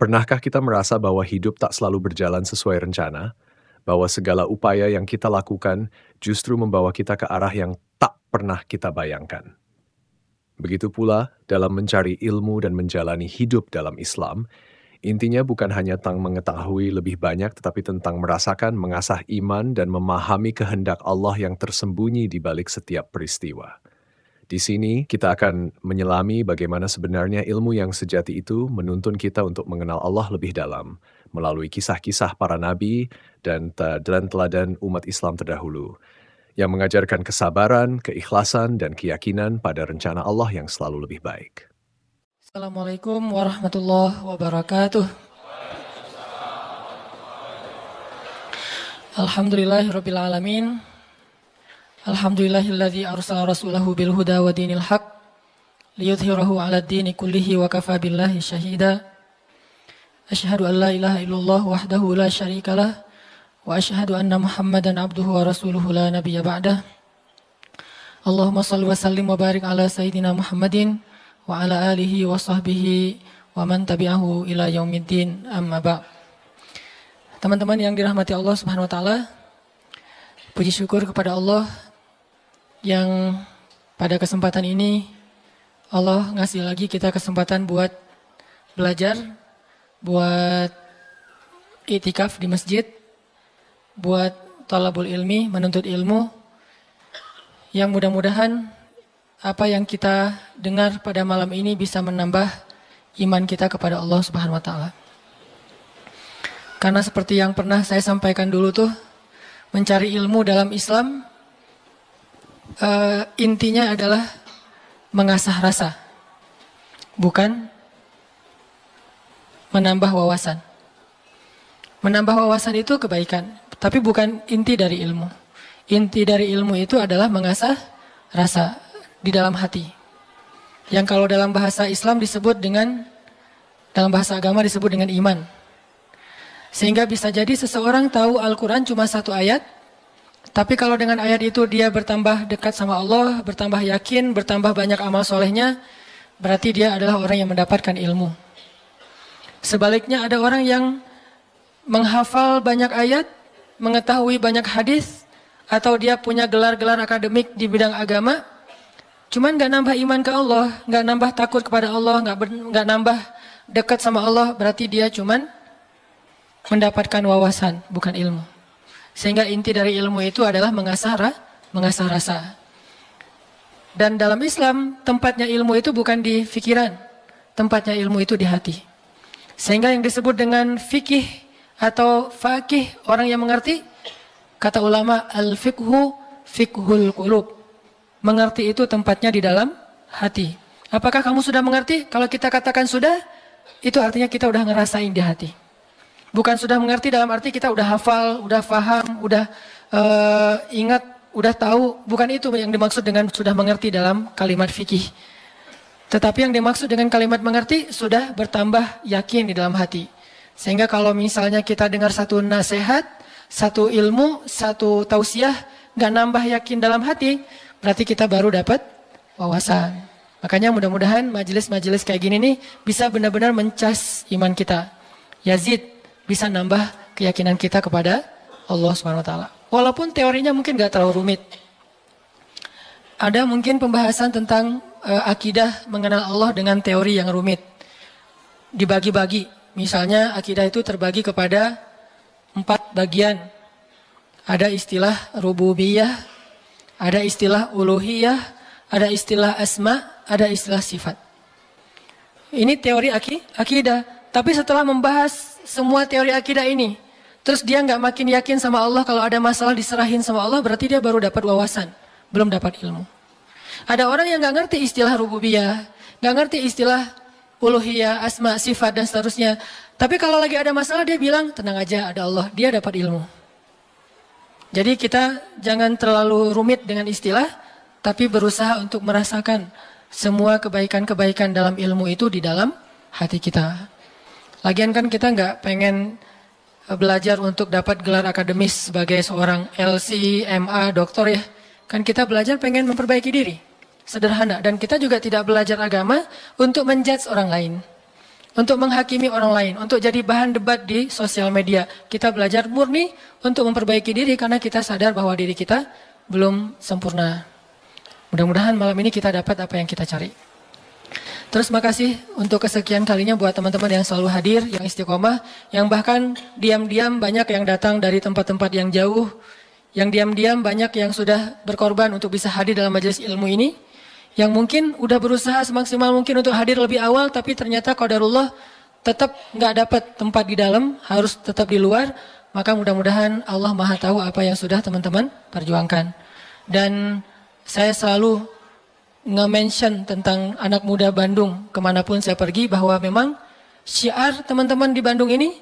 Pernahkah kita merasa bahwa hidup tak selalu berjalan sesuai rencana? Bahwa segala upaya yang kita lakukan justru membawa kita ke arah yang tak pernah kita bayangkan. Begitu pula dalam mencari ilmu dan menjalani hidup dalam Islam, intinya bukan hanya tentang mengetahui lebih banyak tetapi tentang merasakan mengasah iman dan memahami kehendak Allah yang tersembunyi di balik setiap peristiwa. Di sini kita akan menyelami bagaimana sebenarnya ilmu yang sejati itu menuntun kita untuk mengenal Allah lebih dalam melalui kisah-kisah para nabi dan teladan umat Islam terdahulu yang mengajarkan kesabaran, keikhlasan, dan keyakinan pada rencana Allah yang selalu lebih baik. Assalamualaikum warahmatullahi wabarakatuh. Alhamdulillahirabbil alamin. Alhamdulillahilladzi arsala rasulahu bil huda wa dinil haq liyudhhirahu 'alad dini kullihi wa kafa billahi syahida. Asyhadu an la ilaha illallah wahdahu la syarikalah wa asyhadu anna Muhammadan abduhu wa rasuluhu la nabiyya ba'dah. Allahumma shalli wa sallim wa barik ala sayyidina Muhammadin wa ala alihi wa sahbihi wa man tabi'ahu ila yaumiddin, amma ba'. Teman-teman yang dirahmati Allah Subhanahu wa taala, puji syukur kepada Allah yang pada kesempatan ini Allah ngasih lagi kita kesempatan buat belajar, buat i'tikaf di masjid, buat talabul ilmi, menuntut ilmu, yang mudah-mudahan apa yang kita dengar pada malam ini bisa menambah iman kita kepada Allah Subhanahu wa taala. Karena seperti yang pernah saya sampaikan dulu tuh, mencari ilmu dalam Islam intinya adalah mengasah rasa, bukan menambah wawasan. Menambah wawasan itu kebaikan, tapi bukan inti dari ilmu. Inti dari ilmu itu adalah mengasah rasa di dalam hati. Yang kalau dalam bahasa Islam disebut dengan, dalam bahasa agama disebut dengan iman. Sehingga bisa jadi seseorang tahu Al-Quran cuma satu ayat, tapi kalau dengan ayat itu dia bertambah dekat sama Allah, bertambah yakin, bertambah banyak amal solehnya, berarti dia adalah orang yang mendapatkan ilmu. Sebaliknya ada orang yang menghafal banyak ayat, mengetahui banyak hadis, atau dia punya gelar-gelar akademik di bidang agama, cuman gak nambah iman ke Allah, gak nambah takut kepada Allah, gak nambah dekat sama Allah, berarti dia cuman mendapatkan wawasan, bukan ilmu. Sehingga inti dari ilmu itu adalah mengasah rasa. Dan dalam Islam, tempatnya ilmu itu bukan di pikiran, tempatnya ilmu itu di hati. Sehingga yang disebut dengan fikih atau faqih, orang yang mengerti, kata ulama, al-fiqhu fiqhul qulub. Mengerti itu tempatnya di dalam hati. Apakah kamu sudah mengerti? Kalau kita katakan sudah, itu artinya kita udah ngerasain di hati. Bukan sudah mengerti dalam arti kita udah hafal, udah paham, udah ingat, udah tahu. Bukan itu yang dimaksud dengan sudah mengerti dalam kalimat fikih. Tetapi yang dimaksud dengan kalimat mengerti sudah bertambah yakin di dalam hati. Sehingga kalau misalnya kita dengar satu nasihat, satu ilmu, satu tausiah, gak nambah yakin dalam hati, berarti kita baru dapat wawasan. Makanya mudah-mudahan majelis-majelis kayak gini nih bisa benar-benar mencas iman kita. Yazid, bisa nambah keyakinan kita kepada Allah Subhanahu wa taala. Walaupun teorinya mungkin gak terlalu rumit. Ada mungkin pembahasan tentang akidah mengenal Allah dengan teori yang rumit. Dibagi-bagi. Misalnya akidah itu terbagi kepada 4 bagian. Ada istilah rububiyah, ada istilah uluhiyah, ada istilah asma, ada istilah sifat. Ini teori akidah. Tapi setelah membahas semua teori akidah ini, terus dia nggak makin yakin sama Allah, kalau ada masalah diserahin sama Allah, berarti dia baru dapat wawasan, belum dapat ilmu. Ada orang yang nggak ngerti istilah rububiyah, nggak ngerti istilah uluhiyah, asma, sifat, dan seterusnya. Tapi kalau lagi ada masalah dia bilang, tenang aja ada Allah, dia dapat ilmu. Jadi kita jangan terlalu rumit dengan istilah, tapi berusaha untuk merasakan semua kebaikan-kebaikan dalam ilmu itu di dalam hati kita. Lagian kan kita nggak pengen belajar untuk dapat gelar akademis sebagai seorang LC, MA, doktor ya. Kan kita belajar pengen memperbaiki diri. Sederhana. Dan kita juga tidak belajar agama untuk menjudge orang lain. untuk menghakimi orang lain, untuk jadi bahan debat di sosial media. Kita belajar murni untuk memperbaiki diri karena kita sadar bahwa diri kita belum sempurna. Mudah-mudahan malam ini kita dapat apa yang kita cari. Terus makasih untuk kesekian kalinya buat teman-teman yang selalu hadir, yang istiqomah, yang bahkan diam-diam banyak yang datang dari tempat-tempat yang jauh, yang diam-diam banyak yang sudah berkorban untuk bisa hadir dalam majelis ilmu ini, yang mungkin udah berusaha semaksimal mungkin untuk hadir lebih awal, tapi ternyata qadarullah tetap nggak dapat tempat di dalam, harus tetap di luar. Maka mudah-mudahan Allah Maha tahu apa yang sudah teman-teman perjuangkan. Dan saya selalu nge-mention tentang anak muda Bandung kemanapun saya pergi, bahwa memang syiar teman-teman di Bandung ini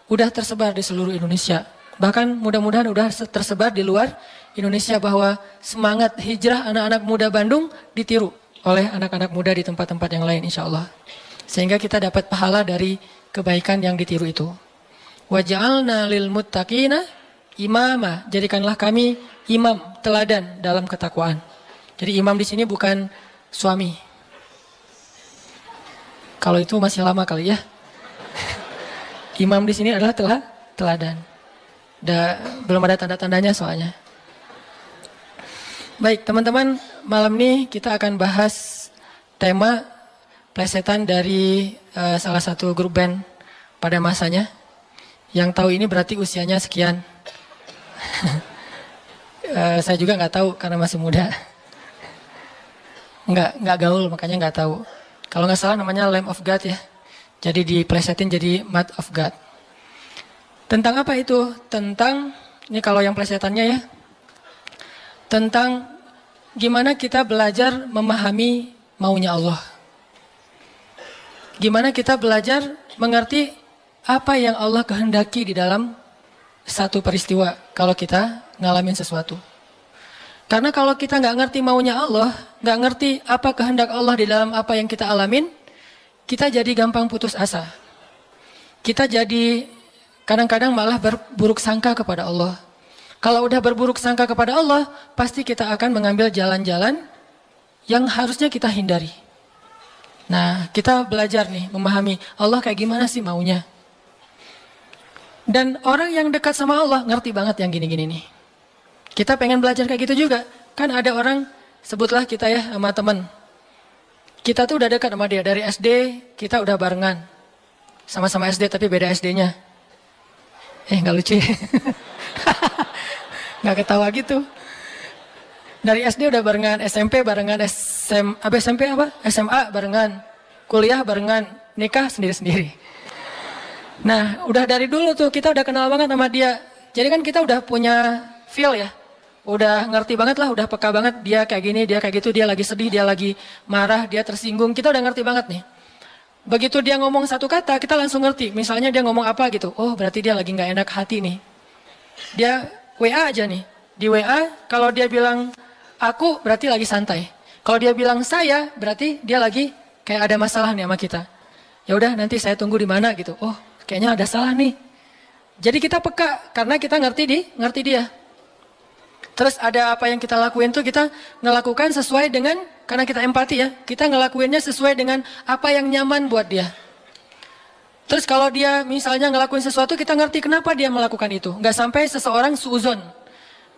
udah tersebar di seluruh Indonesia. Bahkan mudah-mudahan udah tersebar di luar Indonesia, bahwa semangat hijrah anak-anak muda Bandung ditiru oleh anak-anak muda di tempat-tempat yang lain insya Allah. Sehingga kita dapat pahala dari kebaikan yang ditiru itu. Waj'alna lil muttaqina imama, jadikanlah kami imam, teladan dalam ketakwaan. Jadi imam di sini bukan suami. Kalau itu masih lama kali ya. Imam di sini adalah teladan. Belum ada tanda-tandanya soalnya. Baik teman-teman, malam ini kita akan bahas tema plesetan dari salah satu grup band pada masanya. Yang tahu ini berarti usianya sekian. Saya juga nggak tahu karena masih muda. Nggak gaul, makanya nggak tahu. Kalau nggak salah namanya Lamb of God ya. Jadi diplesetin jadi Mad of God. Tentang apa itu? Tentang, ini kalau yang plesetannya ya. Tentang gimana kita belajar memahami maunya Allah. Gimana kita belajar mengerti apa yang Allah kehendaki di dalam satu peristiwa kalau kita ngalamin sesuatu. Karena kalau kita nggak ngerti maunya Allah, nggak ngerti apa kehendak Allah di dalam apa yang kita alamin, kita jadi gampang putus asa. Kita jadi kadang-kadang malah berburuk sangka kepada Allah. Kalau udah berburuk sangka kepada Allah, pasti kita akan mengambil jalan-jalan yang harusnya kita hindari. Nah, kita belajar nih memahami Allah kayak gimana sih maunya. Dan orang yang dekat sama Allah ngerti banget yang gini-gini nih. Kita pengen belajar kayak gitu juga. Kan ada orang, sebutlah kita ya sama teman. Kita tuh udah dekat sama dia. Dari SD kita udah barengan. Sama-sama SD tapi beda SD-nya. Nggak lucu ya? Nggak ketawa gitu. Dari SD udah barengan, SMP barengan, SMP apa? SMA barengan. Kuliah barengan, nikah sendiri-sendiri. Nah, udah dari dulu tuh kita udah kenal banget sama dia. Jadi kan kita udah punya feel ya. Udah ngerti banget lah, udah peka banget dia kayak gini, dia kayak gitu, dia lagi sedih, dia lagi marah, dia tersinggung. Kita udah ngerti banget nih. Begitu dia ngomong satu kata, kita langsung ngerti. Misalnya dia ngomong apa gitu. Oh, berarti dia lagi nggak enak hati nih. Dia WA aja nih. Di WA, kalau dia bilang aku, berarti lagi santai. Kalau dia bilang saya, berarti dia lagi kayak ada masalah nih sama kita. Ya udah, nanti saya tunggu di mana gitu. Oh, kayaknya ada salah nih. Jadi kita peka karena kita ngerti dia. Terus ada apa yang kita lakuin tuh kita ngelakukan sesuai dengan, karena kita empati ya, kita ngelakuinnya sesuai dengan apa yang nyaman buat dia. Terus kalau dia misalnya ngelakuin sesuatu, kita ngerti kenapa dia melakukan itu. Nggak sampai seseorang suuzon.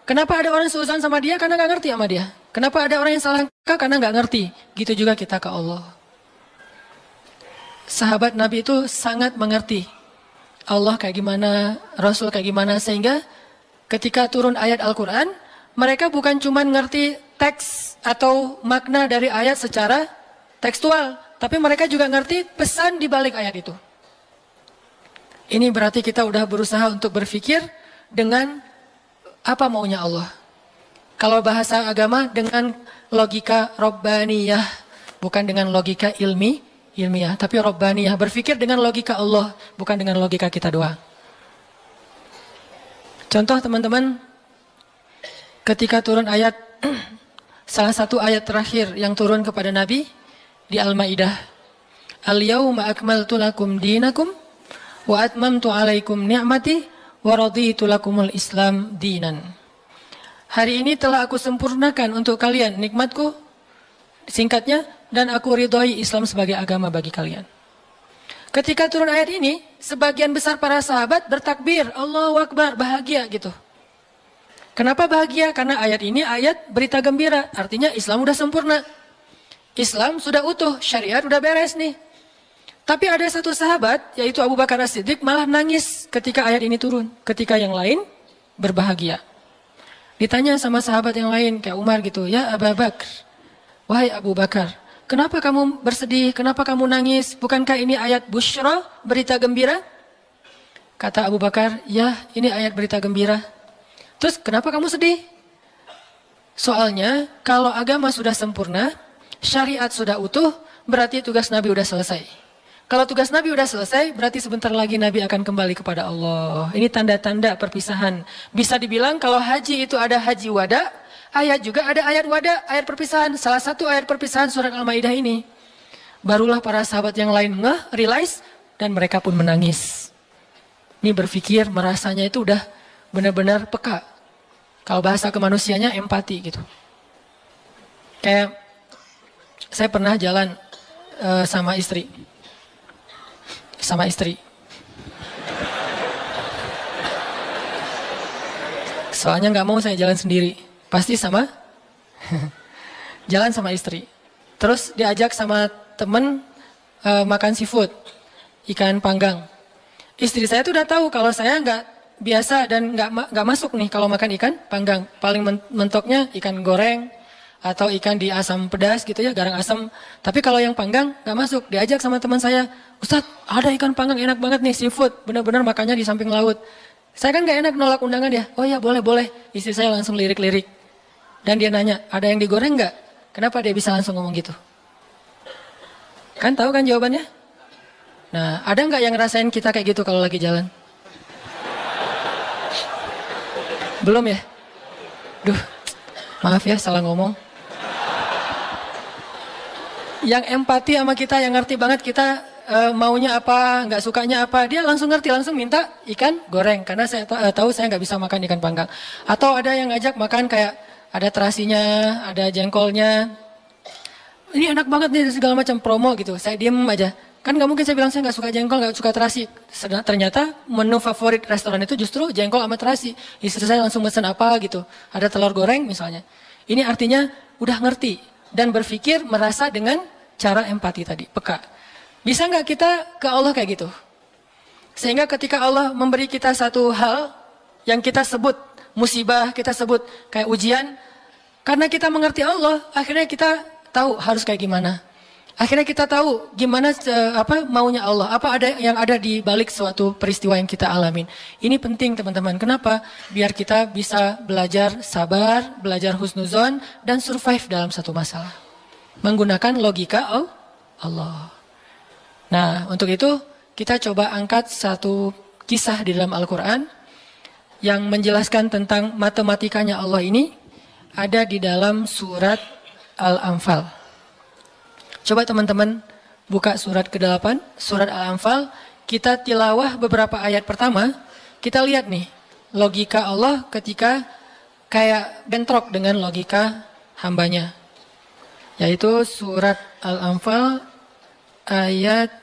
Kenapa ada orang suuzon sama dia? Karena nggak ngerti sama dia. Kenapa ada orang yang salah sangka? Karena nggak ngerti. Gitu juga kita ke Allah. Sahabat Nabi itu sangat mengerti Allah kayak gimana, Rasul kayak gimana, sehingga ketika turun ayat Al-Quran, mereka bukan cuma ngerti teks atau makna dari ayat secara tekstual, tapi mereka juga ngerti pesan di balik ayat itu. Ini berarti kita udah berusaha untuk berpikir dengan apa maunya Allah. Kalau bahasa agama dengan logika robbaniyah, bukan dengan logika ilmiah, tapi robbaniyah, berpikir dengan logika Allah, bukan dengan logika kita doang. Contoh teman-teman, ketika turun ayat, salah satu ayat terakhir yang turun kepada Nabi di Al-Maidah. Al-yawma akmaltu lakum dinakum wa atmamtu alaikum ni'mati wa raditu lakumul Islam dinan. Hari ini telah aku sempurnakan untuk kalian nikmatku, singkatnya, dan aku ridhoi Islam sebagai agama bagi kalian. Ketika turun ayat ini, sebagian besar para sahabat bertakbir, Allahu Akbar, bahagia gitu. Kenapa bahagia? Karena ayat ini ayat berita gembira, artinya Islam udah sempurna. Islam sudah utuh, syariat udah beres nih. Tapi ada satu sahabat, yaitu Abu Bakar As-Siddiq, malah nangis ketika ayat ini turun. Ketika yang lain berbahagia. Ditanya sama sahabat yang lain, kayak Umar gitu, ya Abu Bakar, wahai Abu Bakar, kenapa kamu bersedih, kenapa kamu nangis? Bukankah ini ayat busyra, berita gembira? Kata Abu Bakar, ya ini ayat berita gembira. Terus kenapa kamu sedih? Soalnya kalau agama sudah sempurna, syariat sudah utuh, berarti tugas Nabi udah selesai. Kalau tugas Nabi udah selesai, berarti sebentar lagi Nabi akan kembali kepada Allah. Ini tanda-tanda perpisahan. Bisa dibilang kalau haji itu ada haji wada, ayat juga ada ayat wada, ayat perpisahan. Salah satu ayat perpisahan surat Al-Maidah ini. Barulah para sahabat yang lain realize, dan mereka pun menangis. Ini berpikir, merasanya itu udah benar-benar peka. Kalau bahasa kemanusianya empati gitu. Kayak saya pernah jalan sama istri. Soalnya nggak mau saya jalan sendiri, pasti jalan sama istri. Terus diajak sama temen makan seafood, ikan panggang. Istri saya tuh udah tahu kalau saya nggak biasa dan nggak masuk nih kalau makan ikan panggang. Paling mentoknya ikan goreng atau ikan di asam pedas gitu ya, garang asam. Tapi kalau yang panggang nggak masuk. Diajak sama teman saya, Ustadz ada ikan panggang enak banget nih, seafood. Benar-benar makannya di samping laut. Saya kan nggak enak nolak undangan dia. Oh ya boleh. Istri saya langsung lirik-lirik. Dan dia nanya, ada yang digoreng nggak? Kenapa dia bisa langsung ngomong gitu? Kan tahu kan jawabannya? Nah, ada nggak yang ngerasain kita kayak gitu kalau lagi jalan? Belum ya? Duh, maaf ya salah ngomong. Yang empati sama kita, yang ngerti banget kita maunya apa, nggak sukanya apa, dia langsung ngerti, langsung minta ikan goreng. Karena saya tahu saya nggak bisa makan ikan panggang. Atau ada yang ngajak makan kayak ada terasinya, ada jengkolnya. Ini enak banget nih segala macam promo gitu. Saya diem aja. Kan nggak mungkin saya bilang saya nggak suka jengkol, nggak suka terasi. Ternyata menu favorit restoran itu justru jengkol sama terasi. Istri saya langsung pesan apa gitu. Ada telur goreng misalnya. Ini artinya udah ngerti dan berpikir, merasa dengan cara empati tadi, peka. Bisa nggak kita ke Allah kayak gitu? Sehingga ketika Allah memberi kita satu hal yang kita sebut musibah, kita sebut kayak ujian, karena kita mengerti Allah, akhirnya kita tahu harus kayak gimana. Akhirnya kita tahu gimana maunya Allah, apa ada yang ada di balik suatu peristiwa yang kita alamin. Ini penting teman-teman. Kenapa? Biar kita bisa belajar sabar, belajar husnuzon, dan survive dalam satu masalah. Menggunakan logika Allah. Nah, untuk itu kita coba angkat satu kisah di dalam Al-Quran yang menjelaskan tentang matematikanya Allah ini, ada di dalam surat Al-Anfal. Coba teman-teman buka surat ke-8, surat Al-Anfal. Kita tilawah beberapa ayat pertama. Kita lihat nih, logika Allah ketika kayak bentrok dengan logika hambanya. Yaitu surat Al-Anfal ayat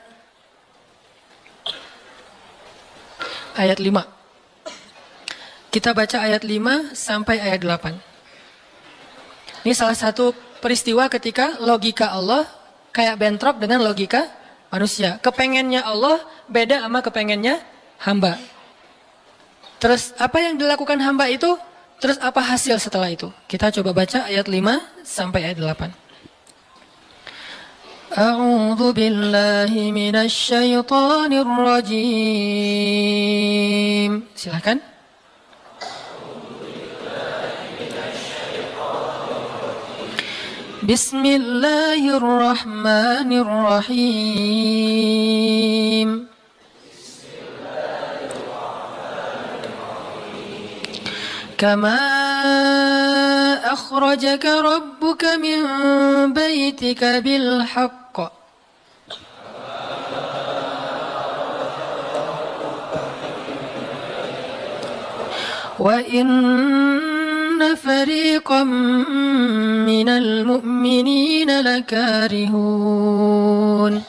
5. Kita baca ayat 5 sampai ayat 8. Ini salah satu peristiwa ketika logika Allah kayak bentrok dengan logika manusia. Kepengennya Allah beda sama kepengennya hamba. Terus apa yang dilakukan hamba itu, terus apa hasil setelah itu? Kita coba baca ayat 5 sampai ayat 8. A'udzu billahi minasy syaithanir rajim. Silakan. Bismillahirrahmanirrahim. Kama akhrajaka rabbuka min baitika bil haqq. Wa inna fariqam minal mu'minina lakarihun.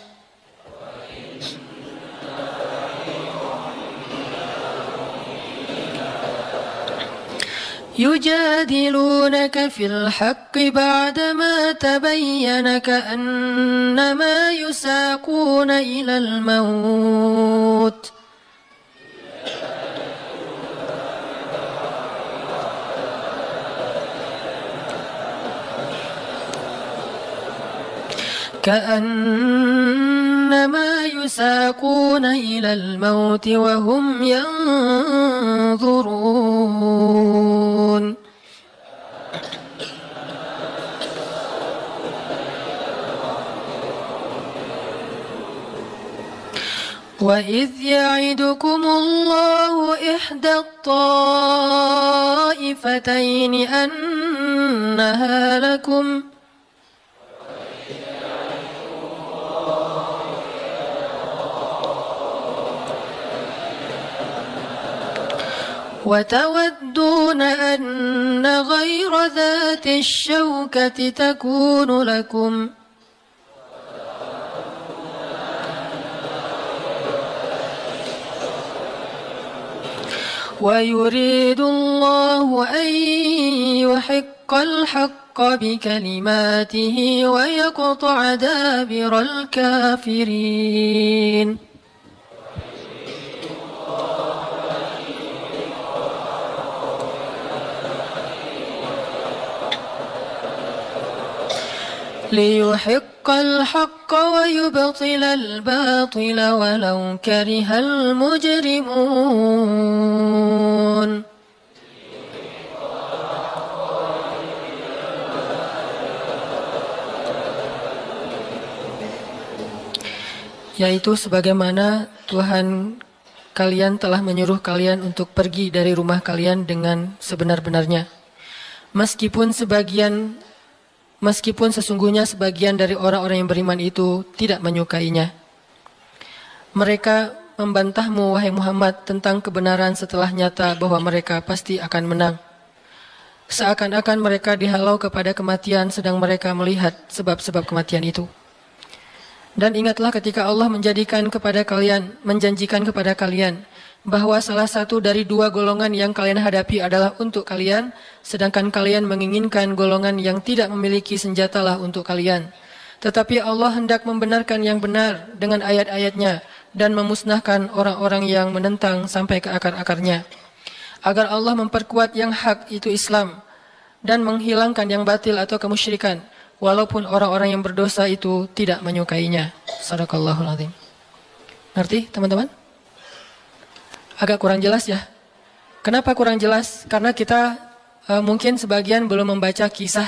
يجادلونك في الحق بعدما تبين كأنما يساقون إلى الموت وهم ينظرون وإذ يعدكم الله إحدى الطائفتين أنها لكم وتودون أن غير ذات الشوكة تكون لكم ويريد الله أن يحق الحق بكلماته ويقطع دابر الكافرين ليحق الحق ويبطل الباطل ولو كره المجرمون. Yaitu sebagaimana Tuhan kalian telah menyuruh kalian untuk pergi dari rumah kalian dengan sebenar-benarnya. Meskipun sesungguhnya sebagian dari orang-orang yang beriman itu tidak menyukainya. Mereka membantahmu, wahai Muhammad, tentang kebenaran setelah nyata bahwa mereka pasti akan menang. Seakan-akan mereka dihalau kepada kematian sedang mereka melihat sebab-sebab kematian itu. Dan ingatlah ketika Allah menjanjikan kepada kalian bahwa salah satu dari dua golongan yang kalian hadapi adalah untuk kalian, sedangkan kalian menginginkan golongan yang tidak memiliki senjatalah untuk kalian. Tetapi Allah hendak membenarkan yang benar dengan ayat-ayatnya dan memusnahkan orang-orang yang menentang sampai ke akar-akarnya. Agar Allah memperkuat yang hak, itu Islam, dan menghilangkan yang batil atau kemusyrikan, walaupun orang-orang yang berdosa itu tidak menyukainya. Shadaqallahul Azim. Ngerti teman-teman? Agak kurang jelas ya. Kenapa kurang jelas? Karena kita mungkin sebagian belum membaca kisah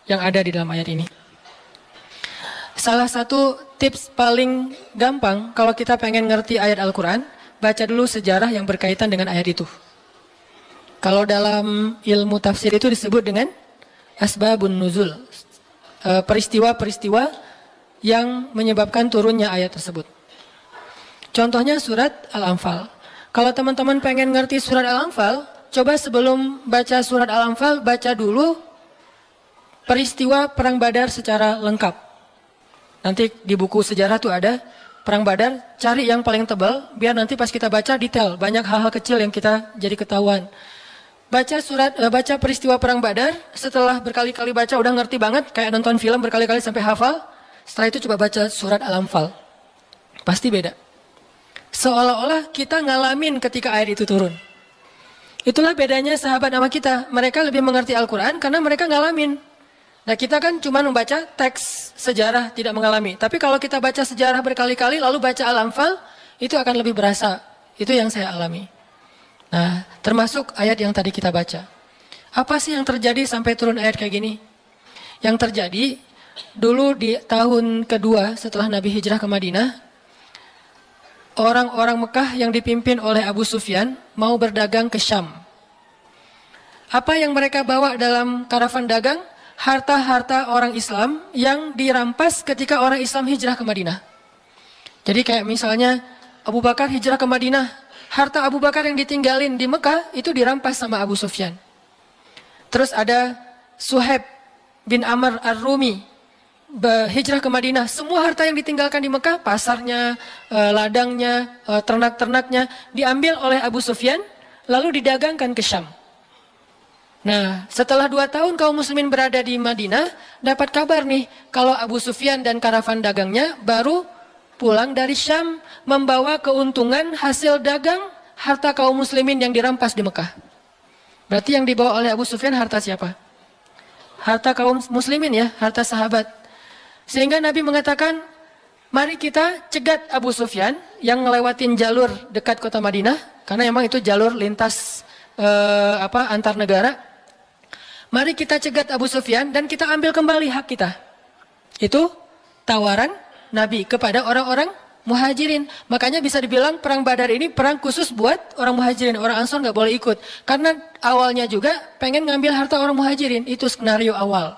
yang ada di dalam ayat ini. Salah satu tips paling gampang kalau kita pengen ngerti ayat Al-Quran, baca dulu sejarah yang berkaitan dengan ayat itu. Kalau dalam ilmu tafsir itu disebut dengan asbabun nuzul. Peristiwa-peristiwa yang menyebabkan turunnya ayat tersebut. Contohnya surat Al-Anfal. Kalau teman-teman pengen ngerti surat Al-Anfal, coba sebelum baca surat Al-Anfal, baca dulu peristiwa Perang Badar secara lengkap. Nanti di buku sejarah tuh ada Perang Badar, cari yang paling tebal, biar nanti pas kita baca detail, banyak hal-hal kecil yang kita jadi ketahuan. Baca peristiwa Perang Badar, setelah berkali-kali baca udah ngerti banget, kayak nonton film berkali-kali sampai hafal, setelah itu coba baca surat Al-Anfal. Pasti beda. Seolah-olah kita ngalamin ketika ayat itu turun. Itulah bedanya sahabat sama kita. Mereka lebih mengerti Al-Quran karena mereka ngalamin. Nah kita kan cuma membaca teks sejarah, tidak mengalami. Tapi kalau kita baca sejarah berkali-kali lalu baca Al-Anfal, itu akan lebih berasa. Itu yang saya alami. Nah termasuk ayat yang tadi kita baca. Apa sih yang terjadi sampai turun ayat kayak gini? Yang terjadi dulu di tahun kedua setelah Nabi hijrah ke Madinah, orang-orang Mekah yang dipimpin oleh Abu Sufyan mau berdagang ke Syam. Apa yang mereka bawa dalam karavan dagang? Harta-harta orang Islam yang dirampas ketika orang Islam hijrah ke Madinah. Jadi kayak misalnya Abu Bakar hijrah ke Madinah, harta Abu Bakar yang ditinggalin di Mekah itu dirampas sama Abu Sufyan. Terus ada Suhaib bin Amr Ar-Rumi hijrah ke Madinah, semua harta yang ditinggalkan di Mekah, pasarnya, ladangnya, ternak-ternaknya, diambil oleh Abu Sufyan, lalu didagangkan ke Syam. Nah, setelah 2 tahun kaum muslimin berada di Madinah, dapat kabar nih kalau Abu Sufyan dan karavan dagangnya baru pulang dari Syam membawa keuntungan hasil dagang harta kaum muslimin yang dirampas di Mekah. Berarti yang dibawa oleh Abu Sufyan harta siapa? Harta kaum muslimin ya, harta sahabat. Sehingga Nabi mengatakan, mari kita cegat Abu Sufyan yang ngelewatin jalur dekat kota Madinah, karena memang itu jalur lintas antar negara. Mari kita cegat Abu Sufyan dan kita ambil kembali hak kita. Itu tawaran Nabi kepada orang-orang Muhajirin. Makanya bisa dibilang perang Badar ini perang khusus buat orang Muhajirin. Orang Ansor nggak boleh ikut. Karena awalnya juga pengen ngambil harta orang Muhajirin. Itu skenario awal.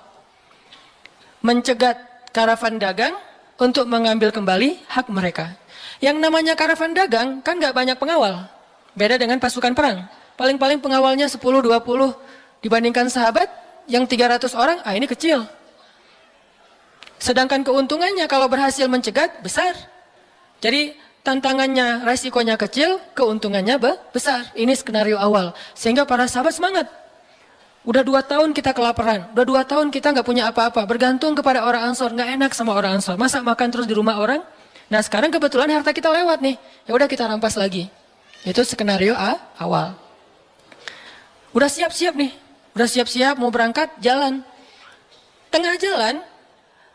Mencegat karavan dagang untuk mengambil kembali hak mereka. Yang namanya karavan dagang kan nggak banyak pengawal. Beda dengan pasukan perang. Paling-paling pengawalnya 10-20. Dibandingkan sahabat yang 300 orang, ini kecil. Sedangkan keuntungannya kalau berhasil mencegat, besar. Jadi tantangannya, resikonya kecil, keuntungannya besar. Ini skenario awal. Sehingga para sahabat semangat. Udah 2 tahun kita kelaparan. Udah 2 tahun kita nggak punya apa-apa. Bergantung kepada orang Ansor. Nggak enak sama orang Ansor. Masa makan terus di rumah orang? Nah sekarang kebetulan harta kita lewat nih. Ya udah kita rampas lagi. Itu skenario awal. Udah siap-siap nih. Udah siap-siap mau berangkat, jalan. Tengah jalan,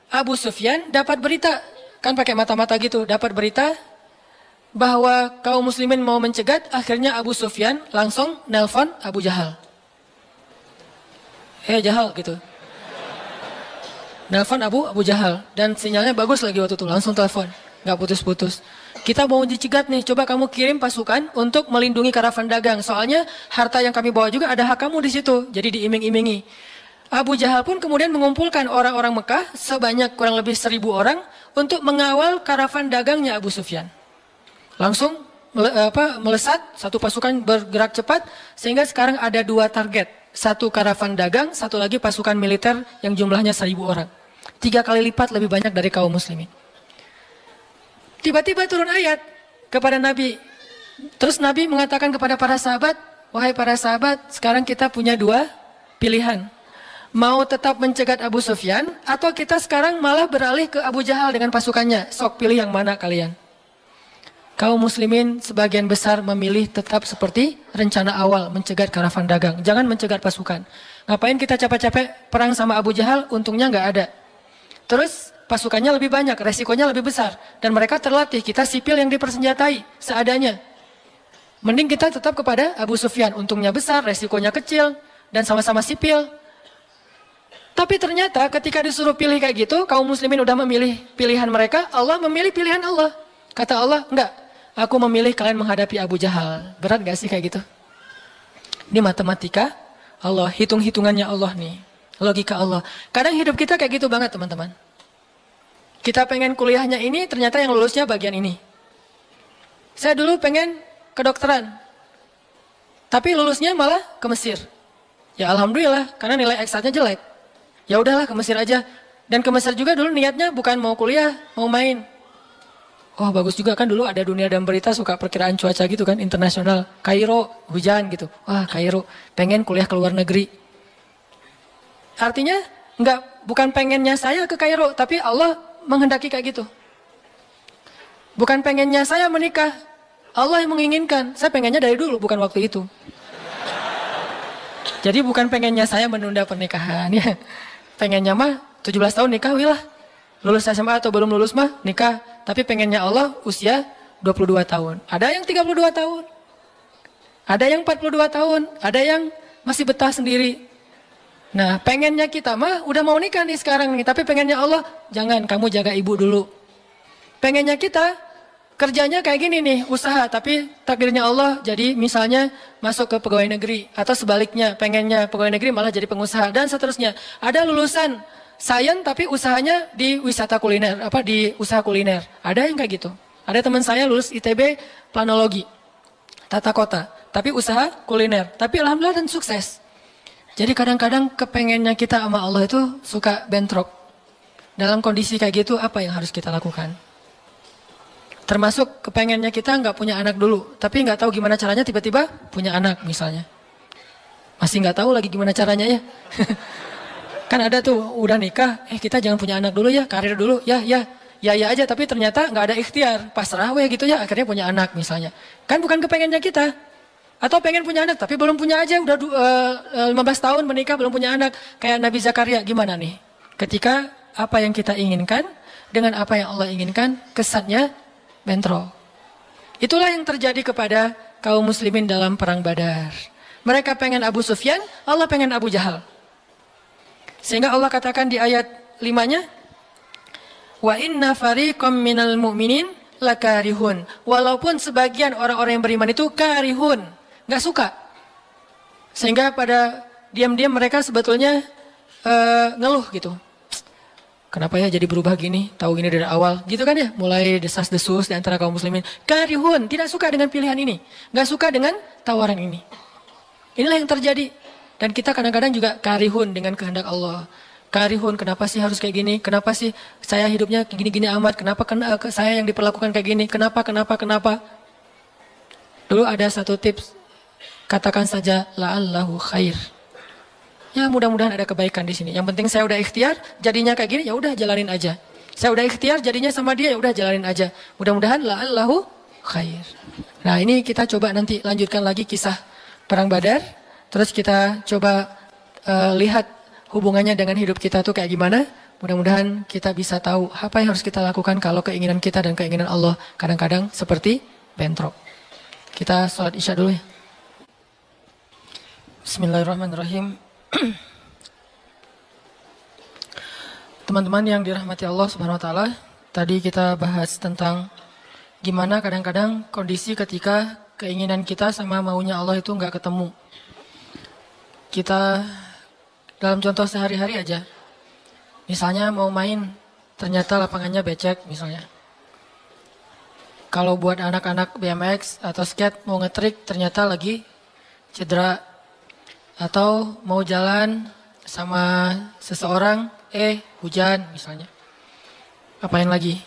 Abu Sufyan dapat berita, kan pakai mata-mata gitu, dapat berita bahwa kaum muslimin mau mencegat, akhirnya Abu Sufyan langsung nelpon Abu Jahal. Jahal gitu. Nelpon Abu Jahal, dan sinyalnya bagus lagi waktu itu, langsung telepon, nggak putus-putus. Kita mau dicegat nih, coba kamu kirim pasukan untuk melindungi karavan dagang. Soalnya harta yang kami bawa juga ada hak kamu di situ. Jadi diiming-imingi. Abu Jahal pun kemudian mengumpulkan orang-orang Mekah sebanyak kurang lebih 1.000 orang untuk mengawal karavan dagangnya Abu Sufyan. Langsung melesat, satu pasukan bergerak cepat sehingga sekarang ada 2 target. Satu karavan dagang, satu lagi pasukan militer yang jumlahnya 1.000 orang. 3 kali lipat lebih banyak dari kaum muslimin. Tiba-tiba turun ayat kepada Nabi. Terus Nabi mengatakan kepada para sahabat, wahai para sahabat, sekarang kita punya 2 pilihan. Mau tetap mencegat Abu Sufyan, atau kita sekarang malah beralih ke Abu Jahal dengan pasukannya. Sok pilih yang mana kalian. Kaum muslimin sebagian besar memilih tetap seperti rencana awal, mencegat karavan dagang. Jangan mencegat pasukan. Ngapain kita capek-capek perang sama Abu Jahal, untungnya nggak ada. Terus pasukannya lebih banyak, resikonya lebih besar. Dan mereka terlatih, kita sipil yang dipersenjatai, seadanya. Mending kita tetap kepada Abu Sufyan, untungnya besar, resikonya kecil, dan sama-sama sipil. Tapi ternyata ketika disuruh pilih kayak gitu, kaum muslimin udah memilih pilihan mereka, Allah memilih pilihan Allah. Kata Allah, enggak, aku memilih kalian menghadapi Abu Jahal. Berat gak sih kayak gitu? Ini matematika Allah, hitung-hitungannya Allah nih. Logika Allah. Kadang hidup kita kayak gitu banget teman-teman. Kita pengen kuliahnya ini, ternyata yang lulusnya bagian ini. Saya dulu pengen kedokteran. Tapi lulusnya malah ke Mesir. Ya alhamdulillah, karena nilai X1-nya jelek. Ya udahlah ke Mesir aja. Dan ke Mesir juga dulu niatnya bukan mau kuliah, mau main. Oh bagus juga kan dulu ada Dunia dan Berita suka perkiraan cuaca gitu kan, internasional. Kairo, hujan gitu. Wah Kairo, pengen kuliah ke luar negeri. Artinya bukan pengennya saya ke Kairo, tapi Allah menghendaki kayak gitu. Bukan pengennya saya menikah, Allah yang menginginkan. Saya pengennya dari dulu, bukan waktu itu. Jadi bukan pengennya saya menunda pernikahan ya. Pengennya mah 17 tahun nikah wilah. Lulus SMA atau belum lulus mah nikah. Tapi pengennya Allah usia 22 tahun. Ada yang 32 tahun. Ada yang 42 tahun. Ada yang masih betah sendiri. Nah pengennya kita mah udah mau nikah nih sekarang nih. Tapi pengennya Allah, jangan kamu jaga ibu dulu. Pengennya kita kerjanya kayak gini nih, usaha. Tapi takdirnya Allah jadi misalnya masuk ke pegawai negeri. Atau sebaliknya, pengennya pegawai negeri malah jadi pengusaha. Dan seterusnya. Ada lulusan sains tapi usahanya di wisata kuliner. Di usaha kuliner. Ada yang kayak gitu. Ada teman saya lulus ITB planologi. Tata kota. Tapi usaha kuliner. Tapi alhamdulillah dan sukses. Jadi kadang-kadang kepengennya kita sama Allah itu suka bentrok. Dalam kondisi kayak gitu apa yang harus kita lakukan? Termasuk kepengennya kita nggak punya anak dulu. Tapi nggak tahu gimana caranya tiba-tiba punya anak misalnya. Masih nggak tahu lagi gimana caranya ya. Kan ada tuh udah nikah, kita jangan punya anak dulu ya, karir dulu, ya aja, tapi ternyata nggak ada ikhtiar, pasrah weh gitu ya, akhirnya punya anak misalnya. Kan bukan kepengennya kita. Atau pengen punya anak tapi belum punya aja, udah 15 tahun menikah belum punya anak. Kayak Nabi Zakaria, gimana nih? Ketika apa yang kita inginkan dengan apa yang Allah inginkan, kesannya bentrok. Itulah yang terjadi kepada kaum muslimin dalam perang Badar. Mereka pengen Abu Sufyan, Allah pengen Abu Jahal. Sehingga Allah katakan di ayat 5-nya, wa inna fariqam minal mu'minin lakarihun. Walaupun sebagian orang-orang yang beriman itu karihun, nggak suka. Sehingga pada diam-diam mereka sebetulnya ngeluh gitu. Kenapa ya jadi berubah gini? Tahu gini dari awal, gitu kan ya? Mulai desas-desus di antara kaum muslimin. Karihun, tidak suka dengan pilihan ini, nggak suka dengan tawaran ini. Inilah yang terjadi. Dan kita kadang-kadang juga karihun dengan kehendak Allah. Karihun, kenapa sih harus kayak gini? Kenapa sih saya hidupnya gini-gini amat? Kenapa saya yang diperlakukan kayak gini? Kenapa? Dulu ada satu tips, katakan saja la'allahu khair. Ya mudah-mudahan ada kebaikan di sini. Yang penting saya udah ikhtiar, jadinya kayak gini, ya udah jalanin aja. Saya udah ikhtiar, jadinya sama dia, ya udah jalanin aja. Mudah-mudahan la'allahu khair. Nah ini kita coba nanti lanjutkan lagi kisah perang Badar. Terus kita coba lihat hubungannya dengan hidup kita tuh kayak gimana. Mudah-mudahan kita bisa tahu apa yang harus kita lakukan kalau keinginan kita dan keinginan Allah kadang-kadang seperti bentrok. Kita sholat isya dulu ya. Bismillahirrahmanirrahim. Teman-teman yang dirahmati Allah Subhanahu wa taala, tadi kita bahas tentang gimana kadang-kadang kondisi ketika keinginan kita sama maunya Allah itu nggak ketemu. Kita dalam contoh sehari-hari aja, misalnya mau main, ternyata lapangannya becek misalnya. Kalau buat anak-anak BMX atau skate mau ngetrik, ternyata lagi cedera. Atau mau jalan sama seseorang, hujan misalnya. Apain lagi?